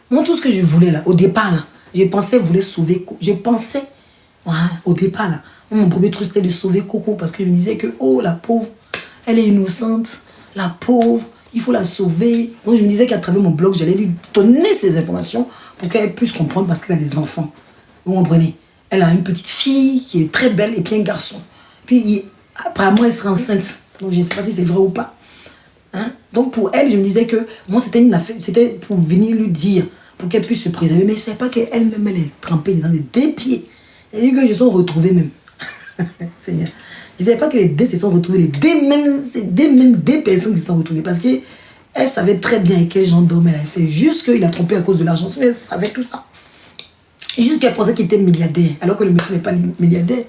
Speaker 2: Moi, tout ce que je voulais là, au départ là, je pensais vouloir sauver Coco. Je pensais, voilà, au départ là, mon premier truc c'était de sauver Coco parce que je me disais que, oh la pauvre, elle est innocente, la pauvre, il faut la sauver. Donc je me disais qu'à travers mon blog, j'allais lui donner ces informations pour qu'elle puisse comprendre parce qu'elle a des enfants. Vous comprenez? Elle a une petite fille qui est très belle et puis un garçon. Puis apparemment elle sera enceinte. Donc je ne sais pas si c'est vrai ou pas. Hein? Donc pour elle, je me disais que moi c'était une affaire, c'était pour venir lui dire, pour qu'elle puisse se préserver. Mais c'est pas qu'elle-même, elle est trempée dans des pieds. Elle dit que je sont retrouvés même. Seigneur. Je ne savais pas que les dés se sont retrouvés. Des personnes qui se sont retrouvées. Parce qu'elle savait très bien avec quel genre d'homme elle avait fait. Juste qu'il a trompé à cause de l'argent. Elle savait tout ça. Juste qu'elle pensait qu'il était milliardaire. Alors que le monsieur n'est pas milliardaire.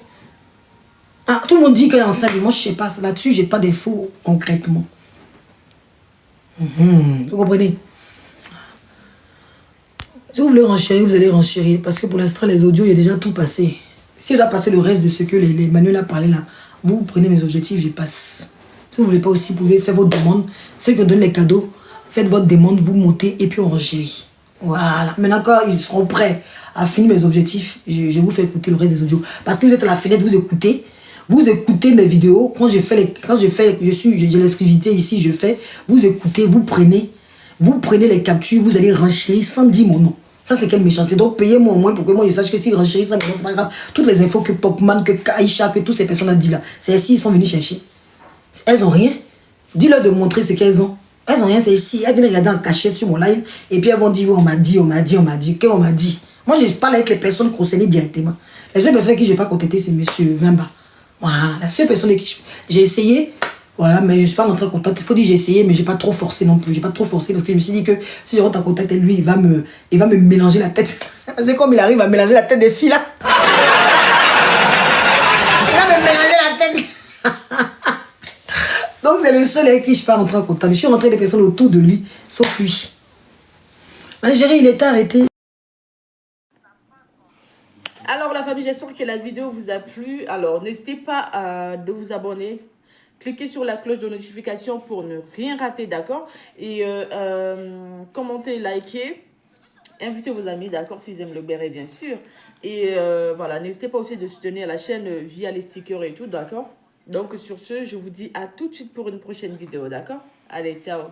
Speaker 2: Ah, tout le monde dit qu'elle est enceinte. Moi, je ne sais pas. Là-dessus, je n'ai pas d'infos concrètement. Vous comprenez? Si vous voulez renchérir, vous allez renchérir. Parce que pour l'instant, les audios, il y a déjà tout passé. Si je dois passer le reste de ce que les Manuel a parlé là, vous prenez mes objectifs, je passe. Si vous ne voulez pas aussi, vous pouvez faire votre demande. Ceux qui donnent les cadeaux, faites votre demande, vous montez et puis on renchérit. Voilà. Maintenant, quand ils seront prêts à finir mes objectifs, je vous fais écouter le reste des audios. Parce que vous êtes à la fenêtre, vous écoutez mes vidéos. J'ai l'exclusivité ici, vous écoutez, vous prenez les captures, vous allez renchérir sans dire mon nom. Ça, c'est quelle méchanceté. Donc, payez-moi au moins pour que moi, je sache que si renchérir ça, c'est pas grave. Toutes les infos que Pokman, que Aïcha, que toutes ces personnes ont dit là, c'est ici, ils sont venus chercher. Elles ont rien. Dis-leur de montrer ce qu'elles ont. Elles ont rien, c'est ici. Elles viennent regarder en cachette sur mon live et puis elles vont dire, on m'a dit. Qu'est-ce qu'on m'a dit? Moi, je parle avec les personnes concernées directement. Les seules personnes qui je n'ai pas contacté, c'est monsieur Vemba. Voilà. La seule personne qui j'ai essayé. Voilà, mais je ne suis pas rentré en contact. Il faut dire j'ai essayé, mais je n'ai pas trop forcé non plus. Je n'ai pas trop forcé parce que je me suis dit que si je rentre en contact avec lui, il va me mélanger la tête. C'est comme il arrive à mélanger la tête des filles là. Il va me mélanger la tête. Donc c'est le seul avec qui je ne suis pas rentré en contact. Je suis rentré des personnes autour de lui, sauf lui. Algérie, il était arrêté.
Speaker 1: Alors la famille, j'espère que la vidéo vous a plu. Alors n'hésitez pas à de vous abonner. Cliquez sur la cloche de notification pour ne rien rater, d'accord? Et commentez, likez. Invitez vos amis, d'accord, s'ils aiment le béret, bien sûr. Et voilà, n'hésitez pas aussi de soutenir la chaîne via les stickers et tout, d'accord? Donc, sur ce, je vous dis à tout de suite pour une prochaine vidéo, d'accord? Allez, ciao!